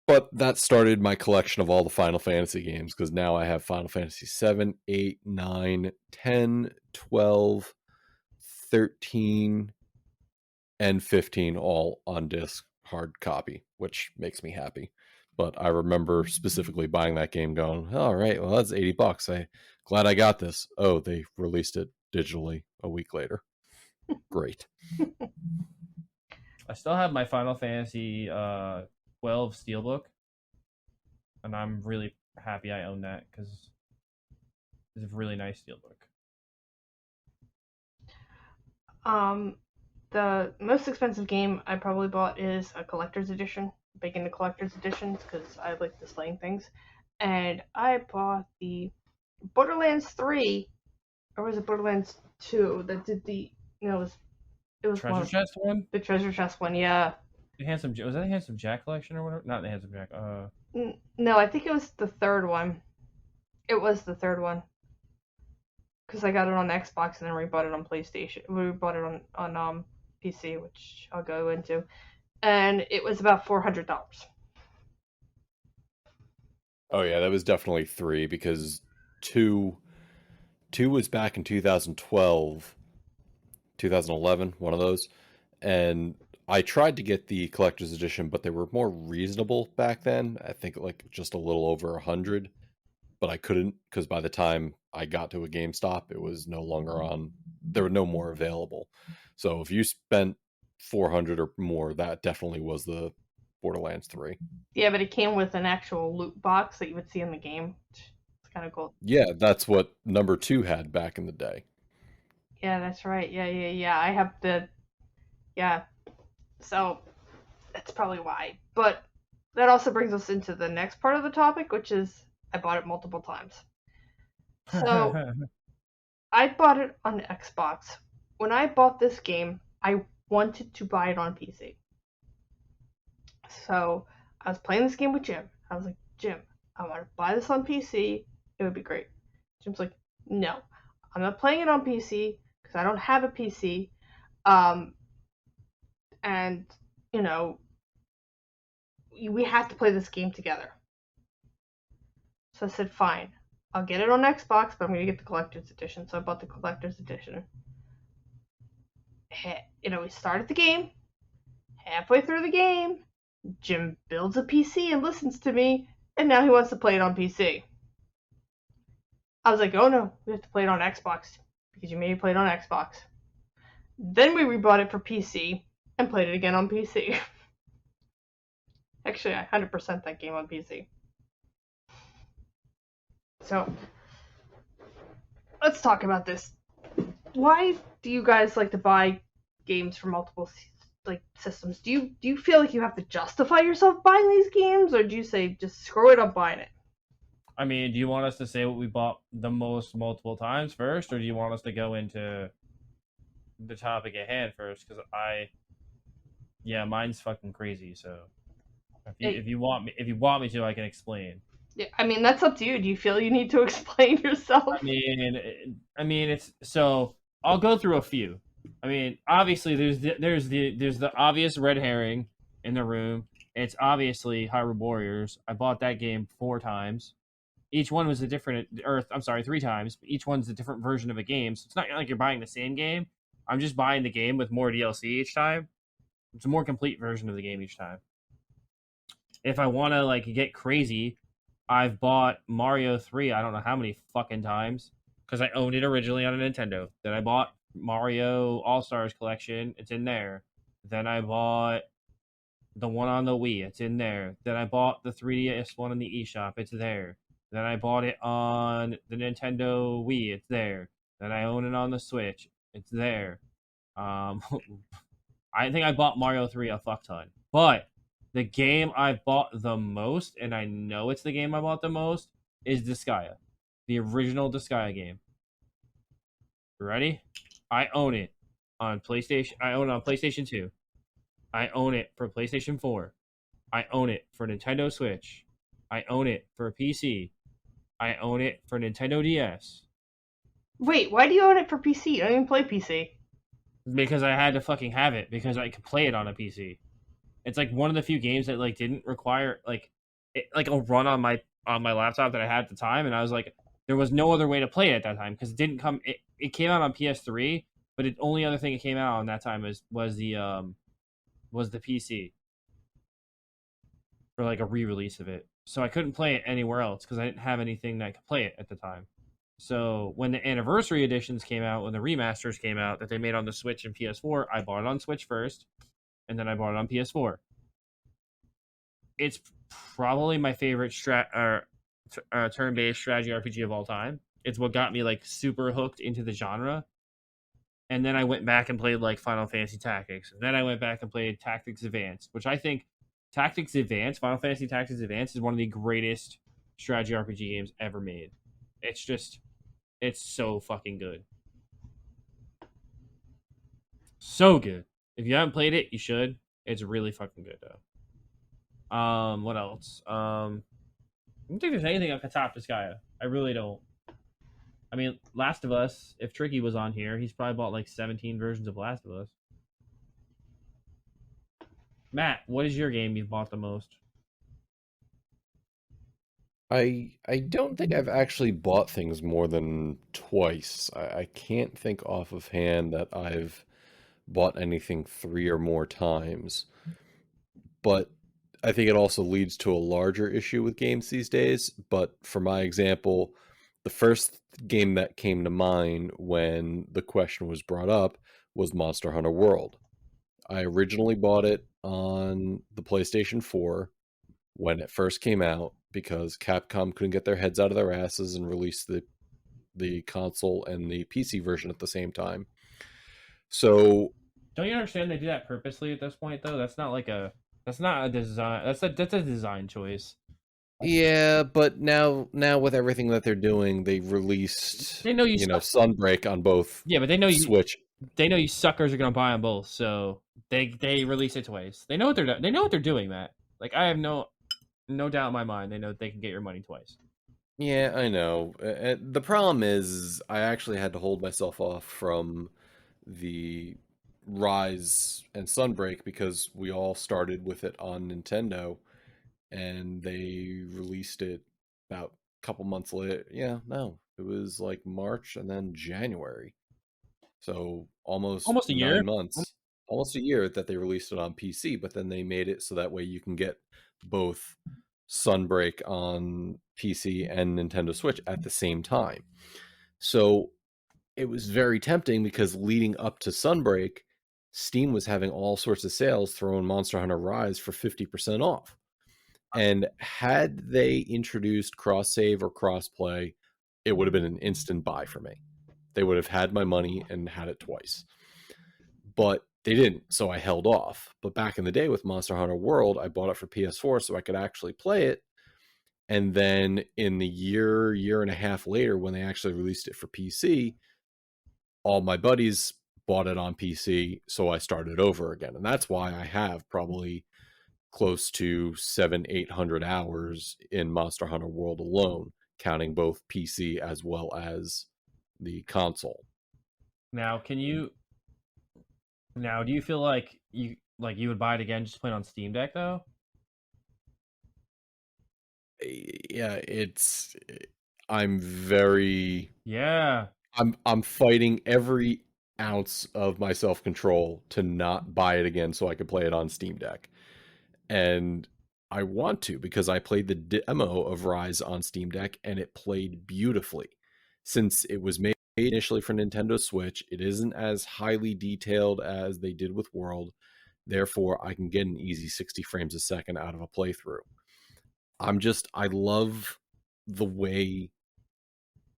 But that started my collection of all the Final Fantasy games, because now I have Final Fantasy 7, 8, 9, 10, 12, 13, and 15 all on disc hard copy, which makes me happy. But I remember specifically buying that game going, all right, well, that's $80. Glad I got this. Oh, they released it digitally a week later. Great. I still have my Final Fantasy 12 Steelbook, and I'm really happy I own that because it's a really nice Steelbook. The most expensive game I probably bought is a collector's edition. Big into collector's editions because I like displaying things. And I bought the Borderlands 3, or was it Borderlands 2 that did the, it was Treasure chest one? The treasure chest one, yeah. Was that the Handsome Jack collection or whatever? Not the Handsome Jack. No, I think it was the third one. It was the third one. Because I got it on Xbox and then we bought it on PlayStation. We bought it on PC, which I'll go into. And it was about $400. Oh yeah, that was definitely 3 because 2 was back in 2012, 2011, one of those. And I tried to get the collector's edition, but they were more reasonable back then. I think like just a little over 100, but I couldn't because by the time I got to a GameStop, it was no longer on. There were no more available. So if you spent 400 or more, that definitely was the Borderlands 3. Yeah, but it came with an actual loot box that you would see in the game. It's kind of cool. Yeah, that's what number 2 had back in the day. Yeah, that's right. Yeah. I have the... Yeah. So, that's probably why. But that also brings us into the next part of the topic, which is I bought it multiple times. So, I bought it on Xbox. When I bought this game, I wanted to buy it on PC. So, I was playing this game with Jim. I was like, Jim, I want to buy this on PC. It would be great. Jim's like, no, I'm not playing it on PC because I don't have a PC. And, we have to play this game together. So I said, fine. I'll get it on Xbox, but I'm going to get the collector's edition. So I bought the collector's edition. We started the game. Halfway through the game, Jim builds a PC and listens to me, and now he wants to play it on PC. I was like, oh no, we have to play it on Xbox, because you made me play it on Xbox. Then we rebought it for PC, and played it again on PC. Actually, I 100% that game on PC. So, let's talk about this. Why do you guys like to buy games for multiple systems? Do you feel like you have to justify yourself buying these games, or do you say just screw it, I'm buying it? I mean, do you want us to say what we bought the most multiple times first, or do you want us to go into the topic at hand first? Because mine's fucking crazy. So if you want me to, I can explain. Yeah, I mean that's up to you. Do you feel you need to explain yourself? I mean, it's so I'll go through a few. I mean, obviously there's the obvious red herring in the room. It's obviously Hyrule Warriors. I bought that game 4 times. Each one was a different, or I'm sorry, 3 times. Each one's a different version of a game. So it's not like you're buying the same game. I'm just buying the game with more DLC each time. It's a more complete version of the game each time. If I want to get crazy, I've bought Mario 3 I don't know how many fucking times because I owned it originally on a Nintendo. Then I bought Mario All-Stars Collection. It's in there. Then I bought the one on the Wii. It's in there. Then I bought the 3DS one in the eShop. It's there. Then I bought it on the Nintendo Wii. It's there. Then I own it on the Switch. It's there. I think I bought Mario 3 a fuck ton. But the game I bought the most, and I know it's the game I bought the most, is Disgaea. The original Disgaea game. Ready? I own it on PlayStation. I own it on PlayStation 2. I own it for PlayStation 4. I own it for Nintendo Switch. I own it for PC. I own it for Nintendo DS. Wait, why do you own it for PC? You don't even play PC. Because I had to fucking have it because I could play it on a PC. It's like one of the few games that didn't require a run on my laptop that I had at the time, and I was like, there was no other way to play it at that time because it didn't come. It came out on PS3, but the only other thing that came out on that time was the PC for like a re-release of it. So I couldn't play it anywhere else because I didn't have anything that could play it at the time. So when the anniversary editions came out, when the remasters came out that they made on the Switch and PS4, I bought it on Switch first, and then I bought it on PS4. It's probably my favorite turn-based strategy RPG of all time. It's what got me like super hooked into the genre. And then I went back and played like Final Fantasy Tactics. And then I went back and played Tactics Advanced, which I think Tactics Advanced, Final Fantasy Tactics Advanced, is one of the greatest strategy RPG games ever made. It's so fucking good. So good. If you haven't played it, you should. It's really fucking good though. What else? I don't think there's anything I can top this guy. I really don't. I mean, Last of Us, if Tricky was on here, he's probably bought like 17 versions of Last of Us. Matt, what is your game you've bought the most? I don't think I've actually bought things more than twice. I can't think off of hand that I've bought anything 3 or more times. But I think it also leads to a larger issue with games these days. But for my example, the first game that came to mind when the question was brought up was Monster Hunter World. I originally bought it on the PlayStation 4 when it first came out because Capcom couldn't get their heads out of their asses and release the console and the PC version at the same time. So don't you understand they do that purposely at this point though? That's not a design. That's a design choice. Yeah, but now with everything that they're doing, they released they know Sunbreak on both. Yeah, but they know Switch. They know you suckers are gonna buy them both, so they release it twice. They know what they're doing, Matt. Like I have no doubt in my mind. They know they can get your money twice. Yeah, I know. The problem is I actually had to hold myself off from the Rise and Sunbreak because we all started with it on Nintendo and they released it about a couple months later. Yeah, no, it was like March and then January. So almost a year. 9 months. Almost a year that they released it on PC, but then they made it so that way you can get both Sunbreak on PC and Nintendo Switch at the same time. So it was very tempting because leading up to Sunbreak, Steam was having all sorts of sales throwing Monster Hunter Rise for 50% off. And had they introduced cross-save or cross-play, it would have been an instant buy for me. They would have had my money and had it twice. But they didn't, so I held off. But back in the day with Monster Hunter World, I bought it for PS4 so I could actually play it. And then in the year and a half later, when they actually released it for PC, all my buddies bought it on PC, so I started over again. And that's why I have probably close to 700-800 hours in Monster Hunter World alone, counting both PC as well as the console. Now, do you feel like you would buy it again just to play it on Steam Deck though? Yeah, I'm fighting every ounce of my self-control to not buy it again so I could play it on Steam Deck. And I want to because I played the demo of Rise on Steam Deck and it played beautifully. Since it was made initially for Nintendo Switch, it isn't as highly detailed as they did with World. Therefore, I can get an easy 60 frames a second out of a playthrough. I love the way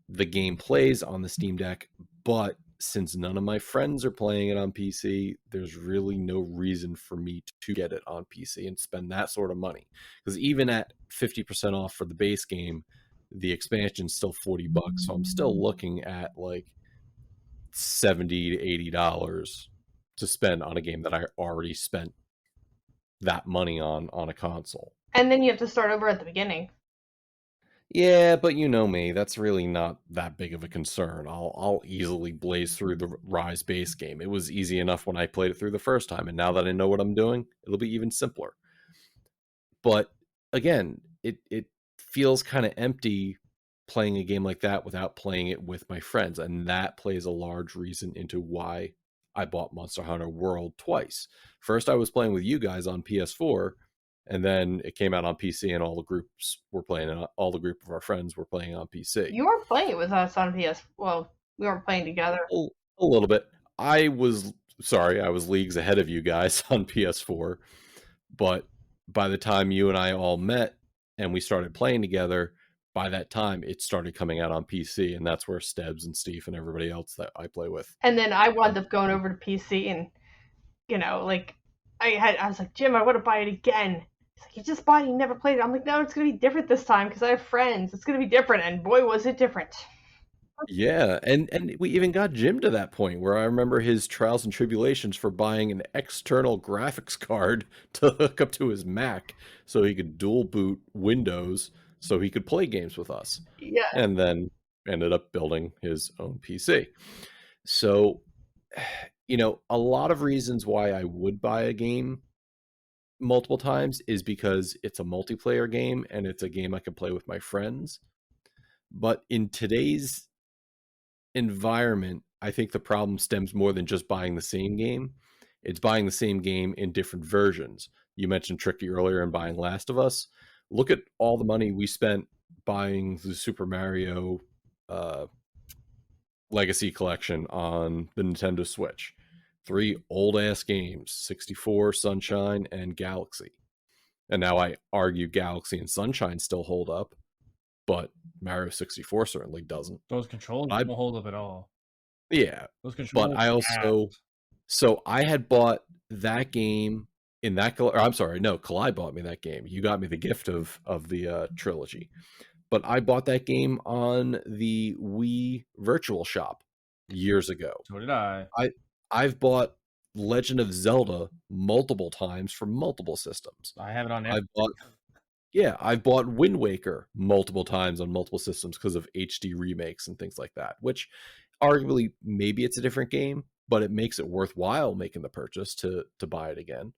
the game plays on the Steam Deck, but since none of my friends are playing it on PC, there's really no reason for me to get it on PC and spend that sort of money. Because even at 50% off for the base game, the expansion's still $40, so I'm still looking at like $70 to $80 to spend on a game that I already spent that money on a console. And then you have to start over at the beginning. Yeah, but you know me, that's really not that big of a concern. I'll easily blaze through the Rise base game. It was easy enough when I played it through the first time, and now that I know what I'm doing, it'll be even simpler. But again, it feels kind of empty playing a game like that without playing it with my friends, and that plays a large reason into why I bought Monster Hunter World twice. First, I was playing with you guys on PS4, and then it came out on PC, and all the groups were playing. All the group of our friends were playing on PC. You weren't playing it with us on PS. Well, we weren't playing together. A little bit. I was leagues ahead of you guys on PS4, but by the time you and I all met and we started playing together, by that time it started coming out on PC, and that's where Stebbs and Steve and everybody else that I play with. And then I wound up going over to PC, and like I was like, Jim, I want to buy it again. He's like, you just bought it, you never played it. I'm like, no, it's gonna be different this time because I have friends. It's gonna be different, and boy, was it different. Yeah, and we even got Jim to that point where I remember his trials and tribulations for buying an external graphics card to hook up to his Mac so he could dual boot Windows so he could play games with us. Yeah. And then ended up building his own PC. So, a lot of reasons why I would buy a game multiple times is because it's a multiplayer game and it's a game I can play with my friends. But in today's environment, I think the problem stems more than just buying the same game. It's buying the same game in different versions. You mentioned Tricky earlier and buying Last of Us. Look at all the money we spent buying the Super Mario Legacy Collection on the Nintendo Switch. 3 old-ass games, 64, Sunshine, and Galaxy. And now I argue Galaxy and Sunshine still hold up, but Mario 64 certainly doesn't. Those controls don't hold up at all. Yeah. Those controls. But I also... So I had bought that game in that... I'm sorry, no, Kalai bought me that game. You got me the gift of the trilogy. But I bought that game on the Wii Virtual Shop years ago. So did I. I've bought Legend of Zelda multiple times for multiple systems. I have it on I've bought Wind Waker multiple times on multiple systems because of HD remakes and things like that, which arguably maybe it's a different game, but it makes it worthwhile making the purchase to buy it again.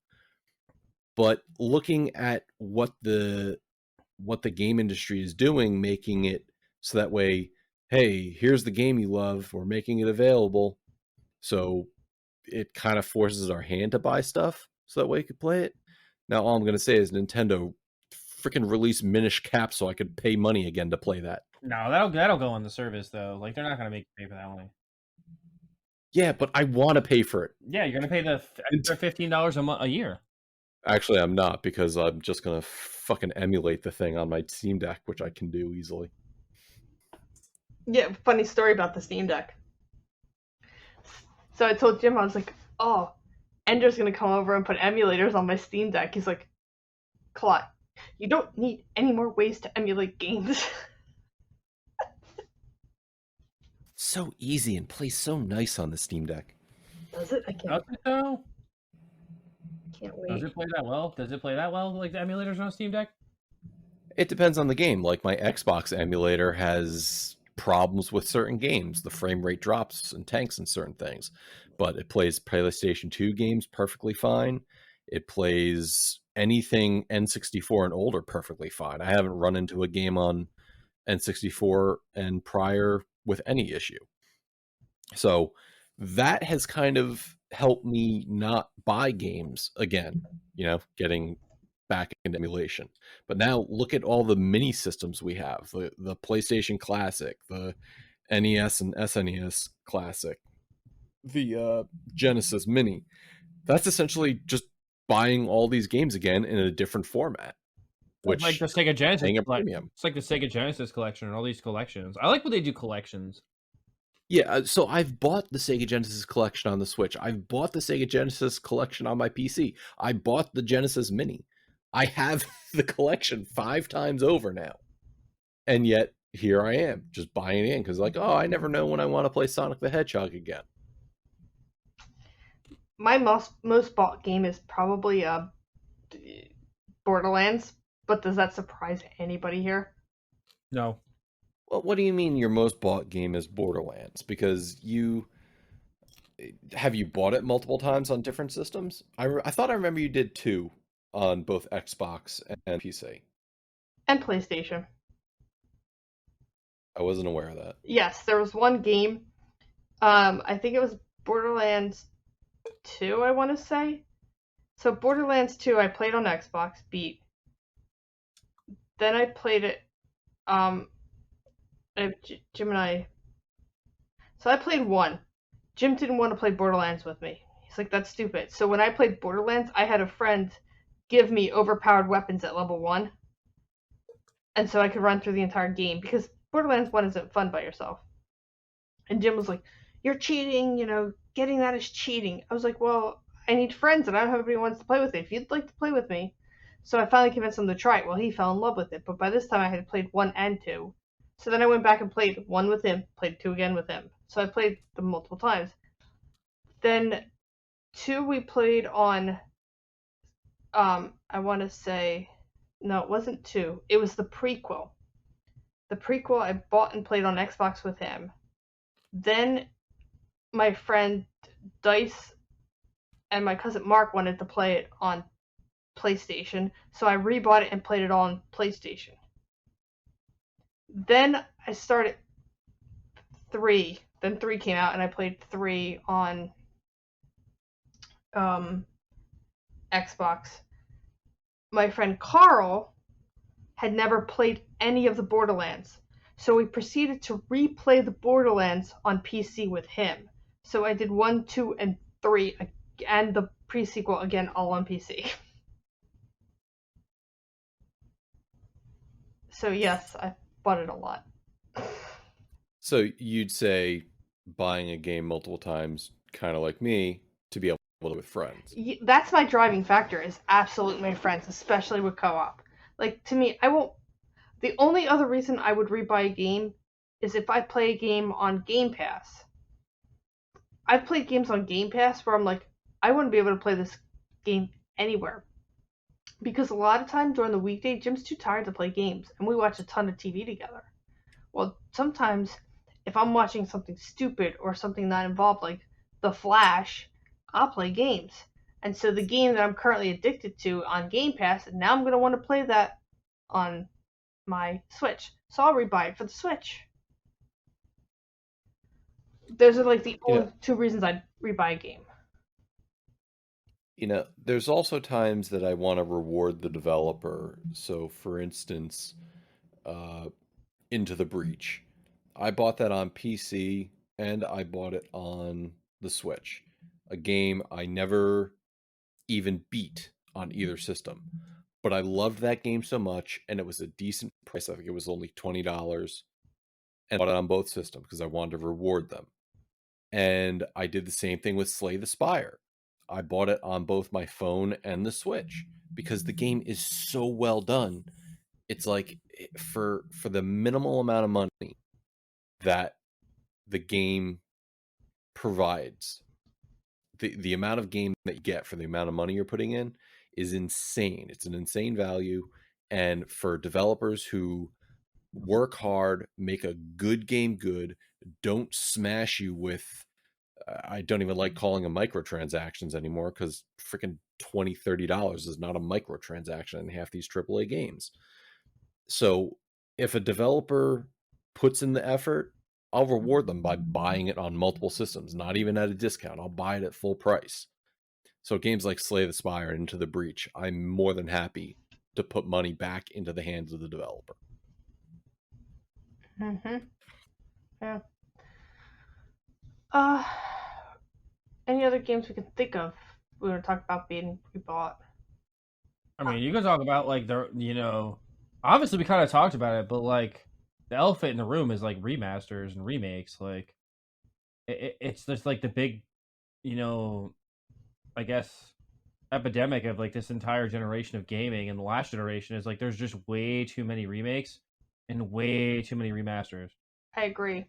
But looking at what the game industry is doing, making it so that way, hey, here's the game you love, we're making it available. So it kind of forces our hand to buy stuff so that way we could play it. Now, all I'm going to say is Nintendo freaking release Minish Cap so I could pay money again to play that. No, that'll go on the service though. Like they're not going to make you pay for that one. Yeah, but I want to pay for it. Yeah, you're going to pay the extra $15 a year. Actually, I'm not, because I'm just going to fucking emulate the thing on my Steam Deck, which I can do easily. Yeah, funny story about the Steam Deck. So I told Jim, I was like, oh, Ender's going to come over and put emulators on my Steam Deck. He's like, Kalai, you don't need any more ways to emulate games. So easy and plays so nice on the Steam Deck. Does it? I Does it though? can't wait. Does it play that well? Does it play that well like the emulators on Steam Deck? It depends on the game. Like my Xbox emulator has problems with certain games. The frame rate drops and tanks in certain things. But it plays PlayStation 2 games perfectly fine. It plays anything N64 and older perfectly fine. I haven't run into a game on N64 and prior with any issue. So that has kind of helped me not buy games again, getting back into emulation. But now look at all the mini systems we have, the PlayStation Classic, the NES and SNES Classic, the Genesis Mini. That's essentially just buying all these games again in a different format. Which like the Sega Genesis, premium. It's like the Sega Genesis collection and all these collections. I like when they do collections. Yeah, so I've bought the Sega Genesis collection on the Switch. I've bought the Sega Genesis collection on my PC. I bought the Genesis Mini. I have the collection 5 times over now. And yet, here I am, just buying it in, because I never know when I want to play Sonic the Hedgehog again. My most bought game is probably Borderlands, but does that surprise anybody here? No. Well, what do you mean your most bought game is Borderlands? Because have you bought it multiple times on different systems? I thought I remember you did 2 on both Xbox and PC. And PlayStation. I wasn't aware of that. Yes, there was one game. I think it was Borderlands 2, I want to say. So Borderlands 2, I played on Xbox, beat. Then I played it. Jim and I. So I played 1. Jim didn't want to play Borderlands with me. He's like, that's stupid. So when I played Borderlands, I had a friend give me overpowered weapons at level 1. And so I could run through the entire game because Borderlands 1 isn't fun by yourself. And Jim was like, you're cheating, getting that is cheating. I was like, well, I need friends and I don't have anybody who wants to play with me. If you'd like to play with me. So I finally convinced him to try it. Well, he fell in love with it. But by this time I had played 1 and 2. So then I went back and played 1 with him, played 2 again with him. So I played them multiple times. Then 2 we played on, I want to say, no, it wasn't 2. It was the prequel. The prequel I bought and played on Xbox with him. Then my friend Dice and my cousin Mark wanted to play it on PlayStation, so I rebought it and played it on PlayStation. Then I started 3. Then 3 came out and I played 3 on Xbox. My friend Carl had never played any of the Borderlands, so we proceeded to replay the Borderlands on PC with him. So I did 1, 2, and 3, and the pre-sequel again, all on PC. So yes, I bought it a lot. So you'd say buying a game multiple times, kind of like me, to be able to play with friends. That's my driving factor, is absolutely my friends, especially with co-op. Like, to me, the only other reason I would rebuy a game is if I play a game on Game Pass. I've played games on Game Pass where I'm like, I wouldn't be able to play this game anywhere. Because a lot of times during the weekday, Jim's too tired to play games, and we watch a ton of TV together. Well, sometimes, if I'm watching something stupid or something not involved, like The Flash, I'll play games. And so the game that I'm currently addicted to on Game Pass, now I'm going to want to play that on my Switch. So I'll rebuy it for the Switch. Those are like the only 2 reasons I'd rebuy a game. There's also times that I want to reward the developer. So, for instance, Into the Breach. I bought that on PC and I bought it on the Switch. A game I never even beat on either system. But I loved that game so much, and it was a decent price. I think it was only $20. And I bought it on both systems because I wanted to reward them. And I did the same thing with Slay the Spire. I bought it on both my phone and the Switch because the game is so well done. It's like for the minimal amount of money that the game provides, the amount of game that you get for the amount of money you're putting in is insane. It's an insane value. And for developers who work hard, make a good game good, don't smash you with, I don't even like calling them microtransactions anymore because freaking $20, $30 is not a microtransaction in half these AAA games. So if a developer puts in the effort, I'll reward them by buying it on multiple systems, not even at a discount. I'll buy it at full price. So games like Slay the Spire and Into the Breach, I'm more than happy to put money back into the hands of the developer. Mm-hmm. Yeah. Any other games we can think of we were talking about being rebought? I mean, you can talk about like obviously we kind of talked about it, but like the elephant in the room is like remasters and remakes. Like it's just like the big, I guess epidemic of like this entire generation of gaming, and the last generation is like there's just way too many remakes and way too many remasters. I agree.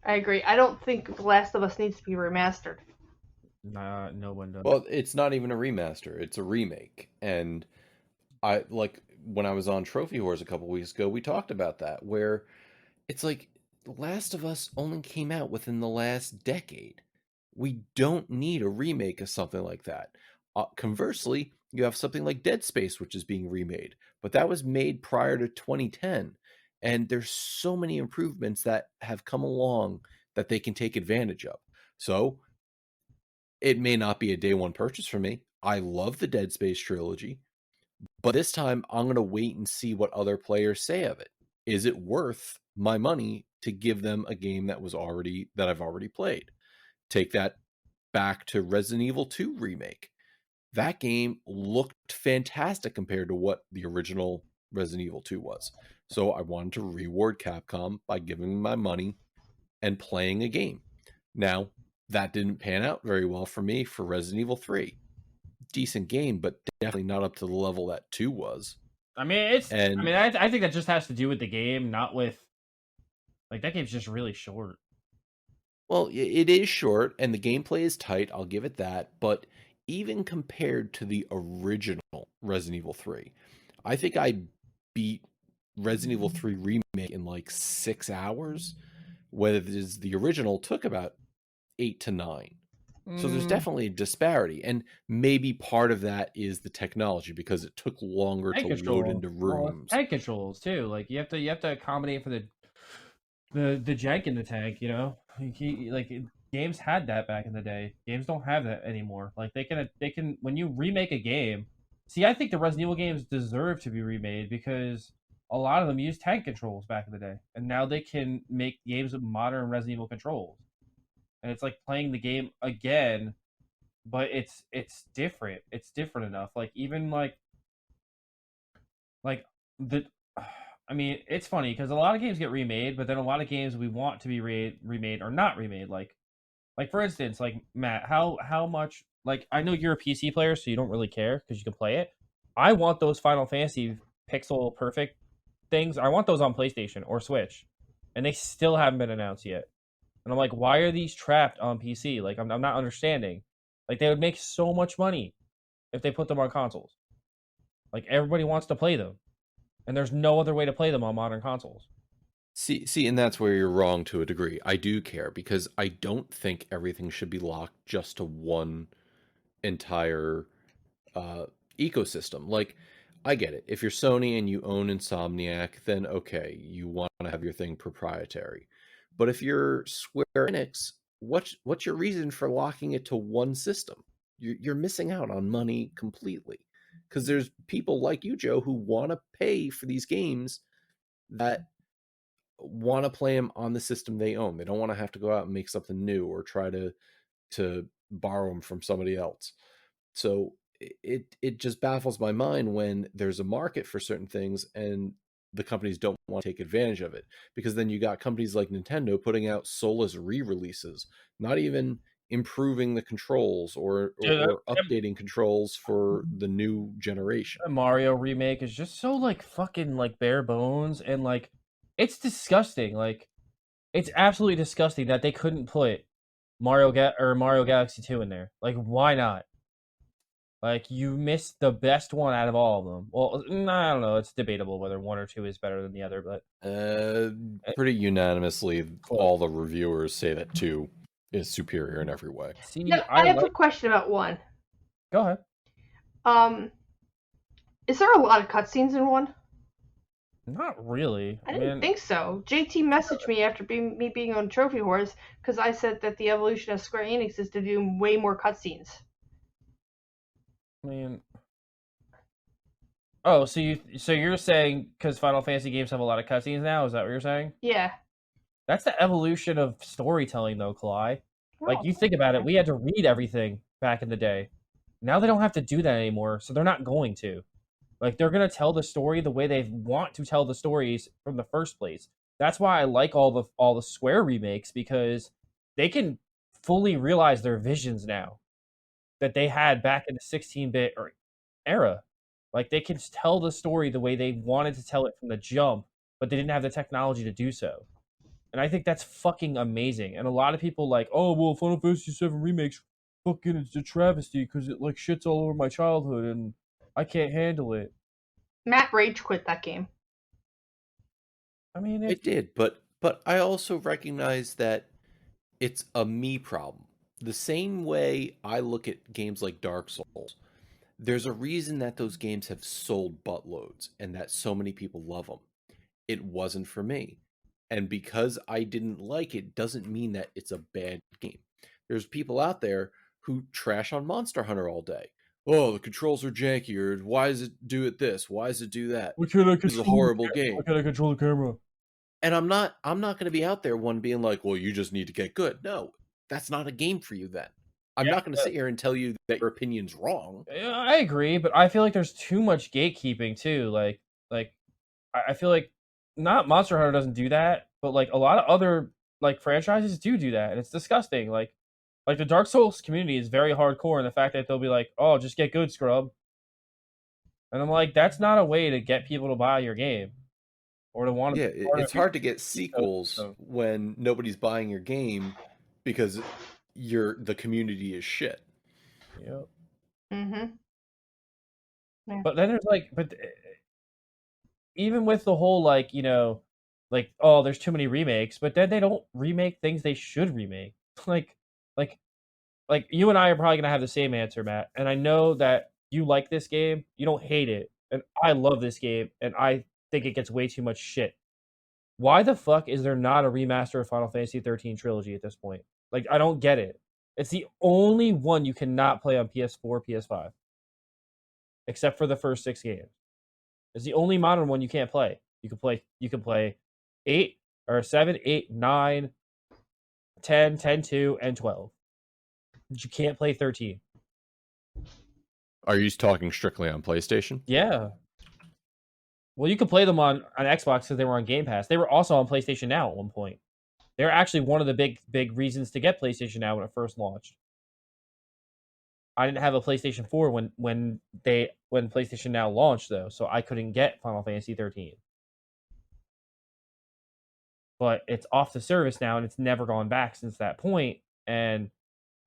I don't think The Last of Us needs to be remastered. Nah, no one does. Well, it's not even a remaster; it's a remake. And I like when I was on Trophy Wars a couple weeks ago, we talked about that, where it's like The Last of Us only came out within the last decade. We don't need a remake of something like that. Conversely, you have something like Dead Space, which is being remade, but that was made prior to 2010. And there's so many improvements that have come along that they can take advantage of. So it may not be a day one purchase for me. I love the Dead Space trilogy, but this time I'm going to wait and see what other players say of it. Is it worth my money to give them a game that I've already played? Take that back to Resident Evil 2 remake. That game looked fantastic compared to what the original Resident Evil 2 was. So I wanted to reward Capcom by giving them my money and playing a game. Now, that didn't pan out very well for me for Resident Evil 3. Decent game, but definitely not up to the level that 2 was. I mean, I think that just has to do with the game, not with like that game's just really short. Well, it is short and the gameplay is tight, I'll give it that, but even compared to the original Resident Evil 3, I think I beat Resident Evil 3 remake in like 6 hours, whereas the original took about 8 to 9. So there's definitely a disparity, and maybe part of that is the technology because it took longer to load into rooms. Tank controls too, like you have to accommodate for the jank in the tank. You know, games had that back in the day. Games don't have that anymore. Like they can when you remake a game. See, I think the Resident Evil games deserve to be remade because a lot of them used tank controls back in the day, and now they can make games with modern Resident Evil controls. And it's like playing the game again, but it's different. It's different enough. Like even like the, I mean, it's funny because a lot of games get remade, but then a lot of games we want to be remade are not remade. Like for instance, like Matt, how much like I know you're a PC player, so you don't really care because you can play it. I want those Final Fantasy pixel perfect things. I want those on PlayStation or Switch, and they still haven't been announced yet. And I'm like, why are these trapped on PC? Like, I'm not understanding. Like, they would make so much money if they put them on consoles. Like, everybody wants to play them. And there's no other way to play them on modern consoles. See, and that's where you're wrong to a degree. I do care because I don't think everything should be locked just to one entire ecosystem. Like, I get it. If you're Sony and you own Insomniac, then okay, you want to have your thing proprietary. But if you're Square Enix, what's your reason for locking it to one system? You're missing out on money completely. Because there's people like you, Joe, who want to pay for these games that want to play them on the system they own. They don't want to have to go out and make something new or try to borrow them from somebody else. So it just baffles my mind when there's a market for certain things and the companies don't want to take advantage of it, because then you got companies like Nintendo putting out soulless re-releases, not even improving the controls or updating controls for the new generation. The Mario remake is just so like fucking like bare bones and like it's disgusting. Like it's absolutely disgusting that they couldn't put Mario Galaxy 2 in there. Like why not? Like you missed the best one out of all of them. Well, I don't know. It's debatable whether one or two is better than the other, but pretty unanimously, all the reviewers say that 2 is superior in every way. See, No, I have a question about 1. Go ahead. Is there a lot of cutscenes in 1? Not really. I didn't think so. JT messaged me after me being on Trophy Wars because I said that the evolution of Square Enix is to do way more cutscenes. I mean, oh, so you're saying because Final Fantasy games have a lot of cutscenes now? Is that what you're saying? Yeah. That's the evolution of storytelling, though, Kalai. Like you think about it, we had to read everything back in the day. Now they don't have to do that anymore, so they're not going to. Like they're gonna tell the story the way they want to tell the stories from the first place. That's why I like all the Square remakes, because they can fully realize their visions now that they had back in the 16-bit era. Like they can tell the story the way they wanted to tell it from the jump, but they didn't have the technology to do so. And I think that's fucking amazing. And a lot of people like, oh well, Final Fantasy VII Remake's fucking it's a travesty because it like shits all over my childhood and I can't handle it. Matt rage quit that game. I mean, it did, but I also recognize that it's a me problem. The same way I look at games like Dark Souls, there's a reason that those games have sold buttloads and that so many people love them. it wasn't for me. And because I didn't like it doesn't mean that it's a bad game. There's people out there who trash on Monster Hunter all day. Oh, the controls are janky, or why does it do it this? Why does it do that? This is a horrible game. Why can't I control the camera? And I'm not going to be out there one being like, well, you just need to get good. No, that's not a game for you then. I'm not going to sit here and tell you that your opinion's wrong. I agree, but I feel like there's too much gatekeeping too. Like I feel like not Monster Hunter doesn't do that, but like a lot of other like franchises do that, and it's disgusting. Like the Dark Souls community is very hardcore in the fact that they'll be like, "Oh, just get good, scrub," and I'm like, that's not a way to get people to buy your game or to want to. Yeah, it's hard to get sequels when nobody's buying your game because the community is shit. Yep. Mm-hmm. Yeah. But then there's like, even with the whole like, like, oh, there's too many remakes, but then they don't remake things they should remake. like you and I are probably gonna have the same answer, Matt. And I know that you like this game, you don't hate it, and I love this game, and I think it gets way too much shit. Why the fuck is there not a remaster of Final Fantasy 13 trilogy at this point? Like, I don't get it. It's the only one you cannot play on PS4, PS5, except for the first 6 games. It's the only modern one you can't play. You can play 8 or 7, 8, 9, 10, 10, 2, and 12. But you can't play 13. Are you talking strictly on PlayStation? Yeah. Well, you could play them on Xbox because they were on Game Pass. They were also on PlayStation Now at one point. They're actually one of the big reasons to get PlayStation Now when it first launched. I didn't have a PlayStation 4 when PlayStation Now launched though, so I couldn't get Final Fantasy 13. But it's off the service now, and it's never gone back since that point. And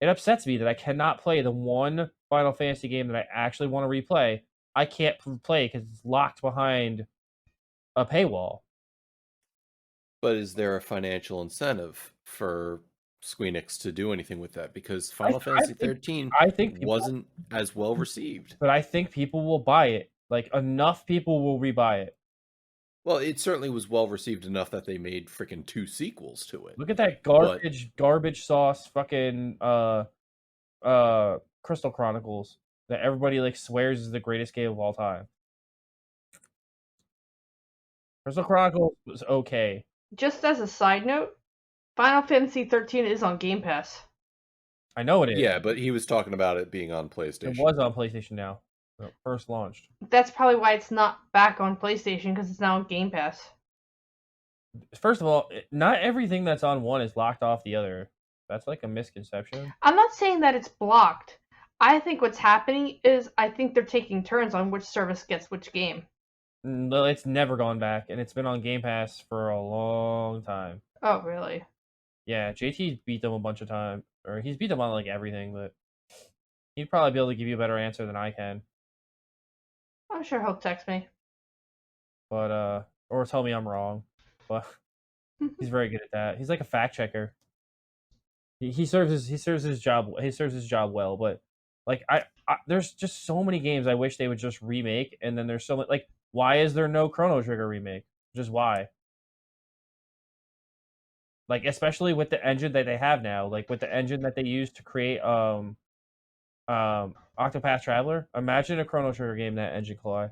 it upsets me that I cannot play the one Final Fantasy game that I actually want to replay. I can't play because it's locked behind a paywall. But is there a financial incentive for Squeenix to do anything with that? Because Final Fantasy 13 wasn't as well received. But I think people will buy it. Like, enough people will rebuy it. Well, it certainly was well received enough that they made freaking 2 sequels to it. Look at that garbage sauce fucking Crystal Chronicles that everybody like swears is the greatest game of all time. Crystal Chronicles was okay. Just as a side note, Final Fantasy 13 is on Game Pass. I know it is. Yeah, but he was talking about it being on PlayStation. It was on PlayStation Now. When it first launched. That's probably why it's not back on PlayStation, because it's now on Game Pass. First of all, not everything that's on one is locked off the other. That's like a misconception. I'm not saying that it's blocked. I think what's happening is I think they're taking turns on which service gets which game. No, it's never gone back, and it's been on Game Pass for a long time. Oh, really? Yeah, JT's beat them a bunch of times. Or he's beat them on like everything, but he'd probably be able to give you a better answer than I can. I'm sure he'll text me. But or tell me I'm wrong. But he's very good at that. He's like a fact checker. He serves his job well, but like I there's just so many games I wish they would just remake, and then there's so much like, why is there no Chrono Trigger remake? Just why? Like, especially with the engine that they have now, like with the engine that they use to create Octopath Traveler. Imagine a Chrono Trigger game that engine, Kalai.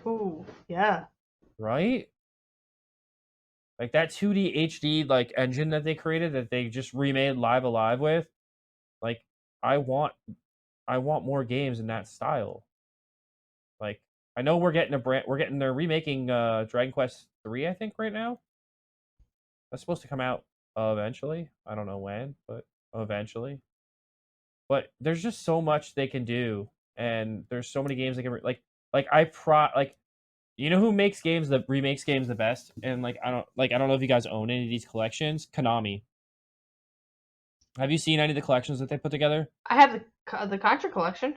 Ooh, yeah. Right? Like that 2D HD like engine that they created that they just remade Live Alive with. Like, I want more games in that style. Like, I know they're remaking Dragon Quest 3, I think, right now. That's supposed to come out eventually. I don't know when, but eventually. But there's just so much they can do, and there's so many games they can you know who makes games that remakes games the best? And I don't know if you guys own any of these collections. Konami. Have you seen any of the collections that they put together? I have the Contra collection.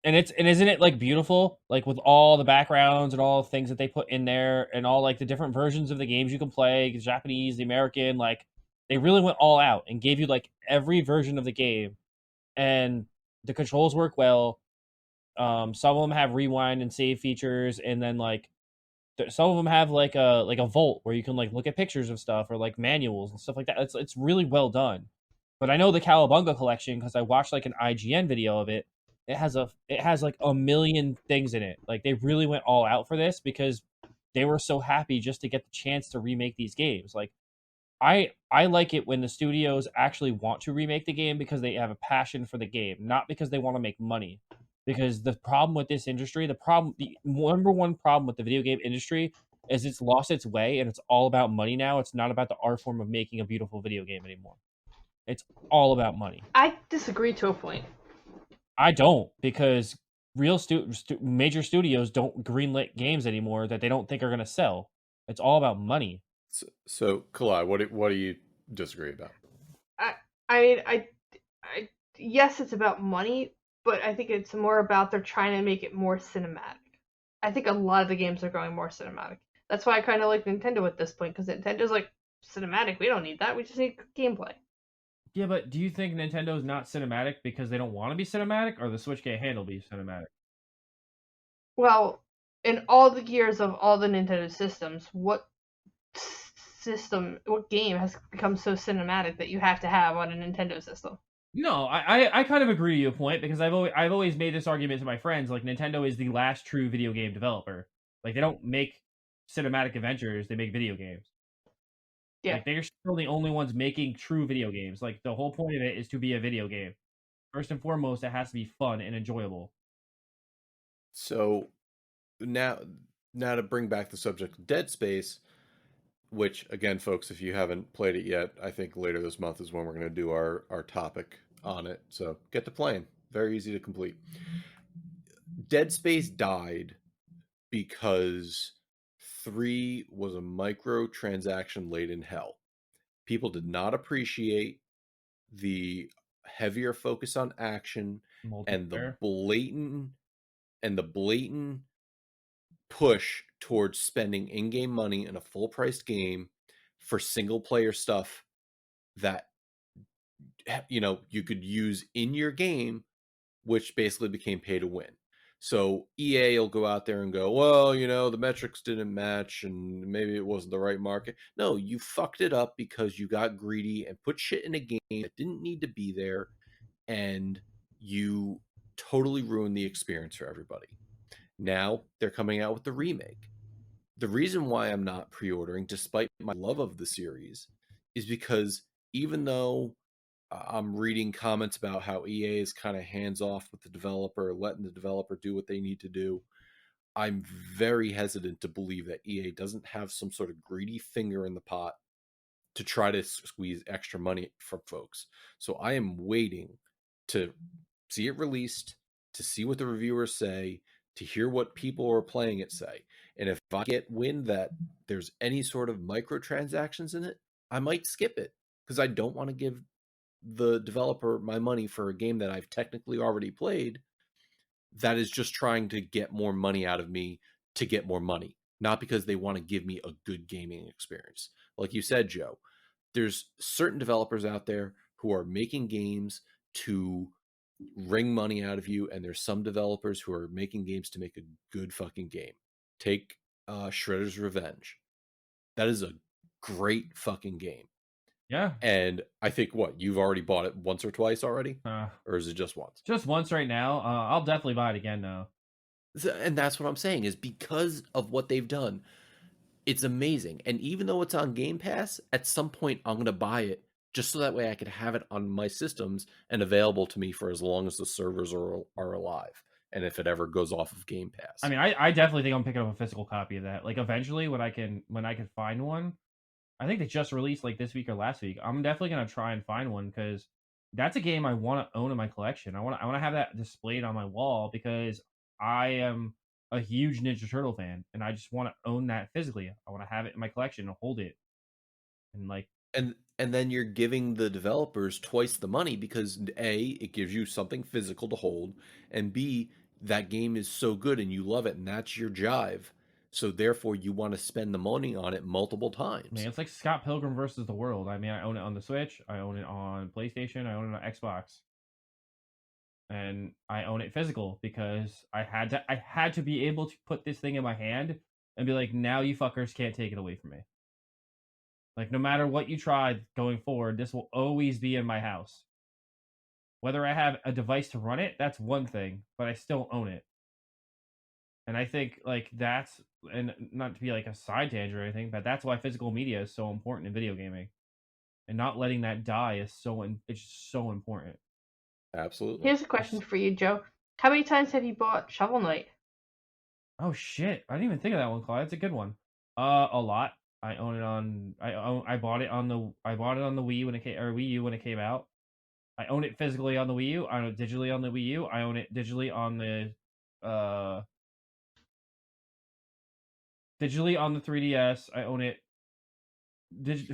And isn't it like beautiful, like with all the backgrounds and all the things that they put in there, and all like the different versions of the games you can play, the Japanese, the American, like they really went all out and gave you like every version of the game, and the controls work well. Some of them have rewind and save features, and then like Some of them have like a vault where you can like look at pictures of stuff or like manuals and stuff like that. It's really well done. But I know the Cowabunga collection because I watched like an IGN video of it. It has like a million things in it. Like they really went all out for this because they were so happy just to get the chance to remake these games. Like I like it when the studios actually want to remake the game because they have a passion for the game, not because they want to make money. Because the problem with this industry, the number one problem with the video game industry is it's lost its way and it's all about money now. It's not about the art form of making a beautiful video game anymore. It's all about money. I disagree to a point. I don't, because major studios don't greenlit games anymore that they don't think are going to sell. It's all about money. So Kalai, what do you disagree about? I yes, it's about money, but I think it's more about they're trying to make it more cinematic. I think a lot of the games are going more cinematic. That's why I kind of like Nintendo at this point, because Nintendo's like, cinematic, we don't need that, we just need gameplay. Yeah, but do you think Nintendo's not cinematic because they don't want to be cinematic, or the Switch can't handle being cinematic? Well, in all the years of all the Nintendo systems, what game has become so cinematic that you have to have on a Nintendo system? No, I kind of agree to your point because I've always made this argument to my friends. Like Nintendo is the last true video game developer. Like they don't make cinematic adventures; they make video games. Yeah. Like they're still the only ones making true video games. Like the whole point of it is to be a video game. First and foremost, it has to be fun and enjoyable. So now to bring back the subject of Dead Space, which again, folks, if you haven't played it yet, I think later this month is when we're going to do our topic on it. So get to playing. Very easy to complete. Dead Space died because 3 was a microtransaction laden hell. People did not appreciate the heavier focus on action and the blatant push towards spending in-game money in a full-priced game for single-player stuff that you could use in your game, which basically became pay to win. So EA will go out there and go, well, the metrics didn't match and maybe it wasn't the right market. No, you fucked it up because you got greedy and put shit in a game that didn't need to be there, and you totally ruined the experience for everybody. Now they're coming out with the remake. The reason why I'm not pre-ordering, despite my love of the series, is because even though I'm reading comments about how EA is kind of hands off with the developer, letting the developer do what they need to do, I'm very hesitant to believe that EA doesn't have some sort of greedy finger in the pot to try to squeeze extra money from folks. So I am waiting to see it released, to see what the reviewers say, to hear what people who are playing it say. And if I get wind that there's any sort of microtransactions in it, I might skip it because I don't want to give the developer my money for a game that I've technically already played that is just trying to get more money out of me to get more money, not because they want to give me a good gaming experience. Like you said, Joe, there's certain developers out there who are making games to wring money out of you, and there's some developers who are making games to make a good fucking game. Take Shredder's Revenge. That is a great fucking game. Yeah. And I think you've already bought it once or twice already? Or is it just once? Just once right now. I'll definitely buy it again though. And that's what I'm saying, is because of what they've done, it's amazing. And even though it's on Game Pass, at some point I'm going to buy it just so that way I could have it on my systems and available to me for as long as the servers are alive. And if it ever goes off of Game Pass. I mean, I definitely think I'm picking up a physical copy of that. Like eventually when I can find one. I think they just released like this week or last week. I'm definitely gonna try and find one because that's a game I want to own in my collection. I want to have that displayed on my wall because I am a huge Ninja Turtle fan and I just want to own that physically. I want to have it in my collection and hold it. And like and then you're giving the developers twice the money because A, it gives you something physical to hold, and B, that game is so good and you love it and that's your jive. So therefore, you want to spend the money on it multiple times. Man, it's like Scott Pilgrim versus the World. I mean, I own it on the Switch. I own it on PlayStation. I own it on Xbox. And I own it physical because I had to be able to put this thing in my hand and be like, now you fuckers can't take it away from me. Like, no matter what you try going forward, this will always be in my house. Whether I have a device to run it, that's one thing, but I still own it. And I think like that's, and not to be like a side tangent or anything, but that's why physical media is so important in video gaming, and not letting that die is it's just so important. Absolutely. Here's a question for you, Joe. How many times have you bought Shovel Knight? Oh shit! I didn't even think of that one, Claude. That's a good one. A lot. I own it on. I bought it on the. I bought it on the Wii when it came, or Wii U when it came out. I own it physically on the Wii U. I own it digitally on the Wii U. I own it digitally on the. Digitally on the 3DS. I own it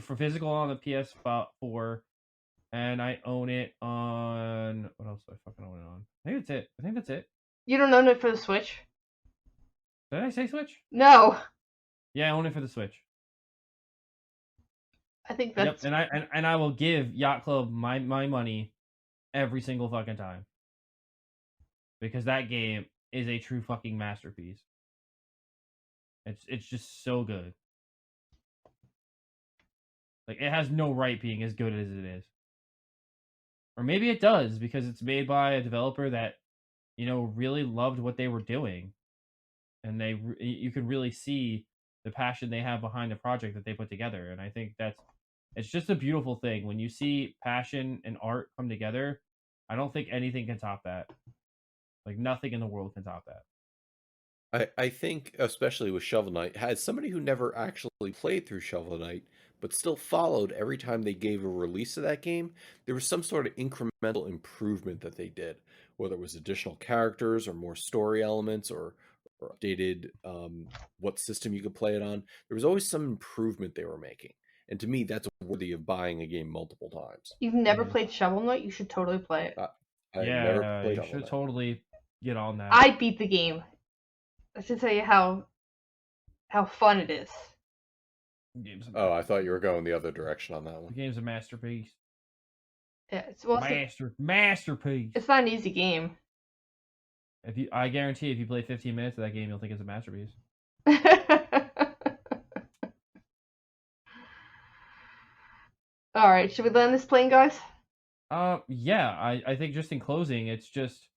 for physical on the PS4, and I own it on. What else do I fucking own it on? I think that's it. I think that's it. You don't own it for the Switch? Did I say Switch? No. Yeah, I own it for the Switch. I think that's. Yep, and I will give Yacht Club my money every single fucking time, because that game is a true fucking masterpiece. It's just so good. Like, it has no right being as good as it is. Or maybe it does, because it's made by a developer that, you know, really loved what they were doing. And you can really see the passion they have behind the project that they put together. And I think it's just a beautiful thing. When you see passion and art come together, I don't think anything can top that. Like, nothing in the world can top that. I think, especially with Shovel Knight, as somebody who never actually played through Shovel Knight, but still followed every time they gave a release of that game, there was some sort of incremental improvement that they did, whether it was additional characters or more story elements or updated what system you could play it on. There was always some improvement they were making. And to me, that's worthy of buying a game multiple times. You've never played Shovel Knight? You should totally play it. I never played you Shovel should Knight. totally get on that. I beat the game. I should tell you how fun it is. Oh, I thought you were going the other direction on that The one. game's a masterpiece. Yeah, Masterpiece. It's not an easy game. I guarantee if you play 15 minutes of that game, you'll think it's a masterpiece. All right, should we land this plane, guys? Yeah. I think just in closing, it's just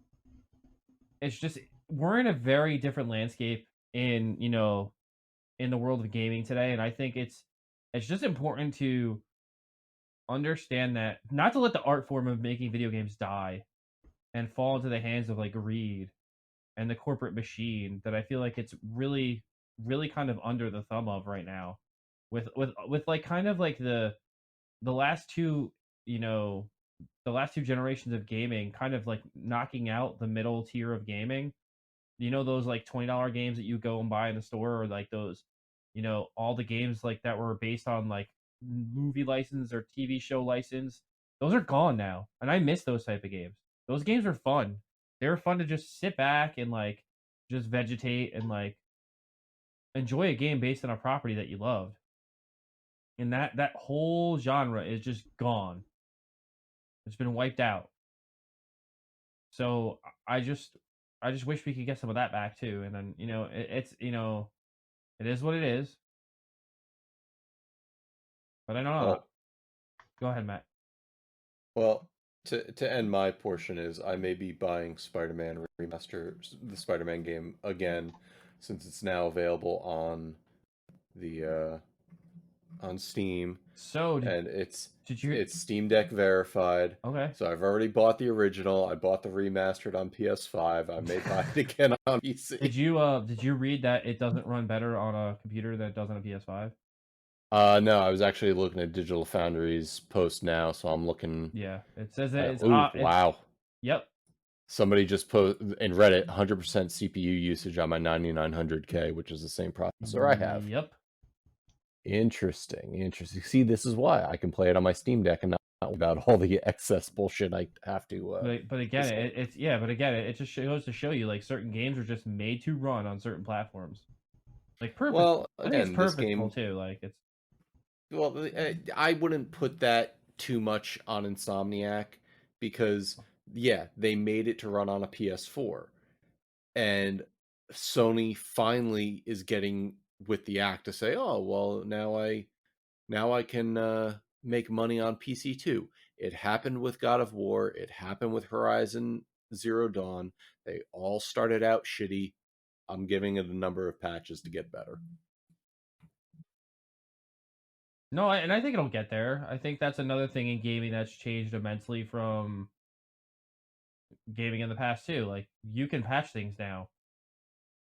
we're in a very different landscape in the world of gaming today, and I think it's just important to understand that, not to let the art form of making video games die and fall into the hands of like greed and the corporate machine that I feel like it's really, really kind of under the thumb of right now, with like kind of like the last two generations of gaming kind of like knocking out the middle tier of gaming. Those like $20 games that you go and buy in the store, or like those, all the games like that were based on like movie license or TV show license. Those are gone now, and I miss those type of games. Those games are fun. They were fun to just sit back and like just vegetate and like enjoy a game based on a property that you loved. And that whole genre is just gone. It's been wiped out. So I just wish we could get some of that back too. And then it is what it is. But I don't know. Well, go ahead, Matt. Well, to end my portion is I may be buying Spider-Man Remaster, the Spider-Man game again, since it's now available on the on Steam. So it's you? Steam Deck verified. Okay. So I've already bought the original. I bought the remastered on PS5. I may buy it again on PC. Did you read that it doesn't run better on a computer than it does on a PS5? No, I was actually looking at Digital Foundry's post now, so I'm looking. Yeah, it says that it's wow. Yep. Somebody just posted in Reddit 100% CPU usage on my 9900K, which is the same processor I have. Yep. Interesting. See, this is why I can play it on my Steam Deck and not about all the excess bullshit I have to. But again, it just goes to show you like certain games are just made to run on certain platforms. Like perfect. Well, I think it's perfect too. Like it's. Well, I wouldn't put that too much on Insomniac, because yeah, they made it to run on a PS4, and Sony finally is getting with the act to say, oh, well, now I can make money on PC too. It happened with God of War. It happened with Horizon Zero Dawn. They all started out shitty. I'm giving it a number of patches to get better. No, and I think it'll get there. I think that's another thing in gaming that's changed immensely from gaming in the past too. Like, you can patch things now.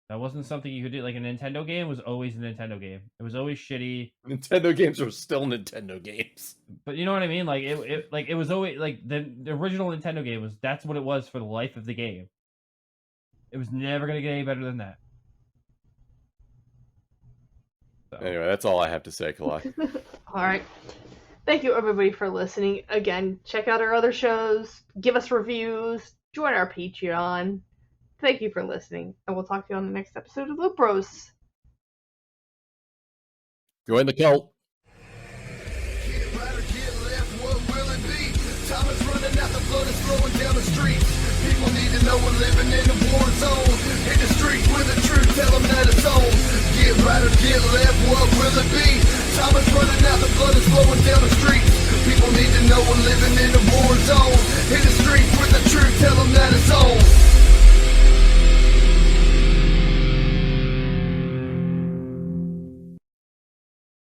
That wasn't something you could do. Like, a Nintendo game was always a Nintendo game. It was always shitty. Nintendo games are still Nintendo games. But you know what I mean? Like, it was always like the original Nintendo game was, that's what it was for the life of the game. It was never gonna get any better than that. So. Anyway, that's all I have to say, Kalai. All right. Thank you, everybody, for listening. Again, check out our other shows, give us reviews, join our Patreon. Thank you for listening, and we'll talk to you on the next episode of Loop Bros. Join the cult. Get right or get left, what will it be? Time is running out, the blood is flowing down the streets. People need to know we're living in a war zone. Hit the streets with the truth, tell them that it's on. Get right or get left, what will it be?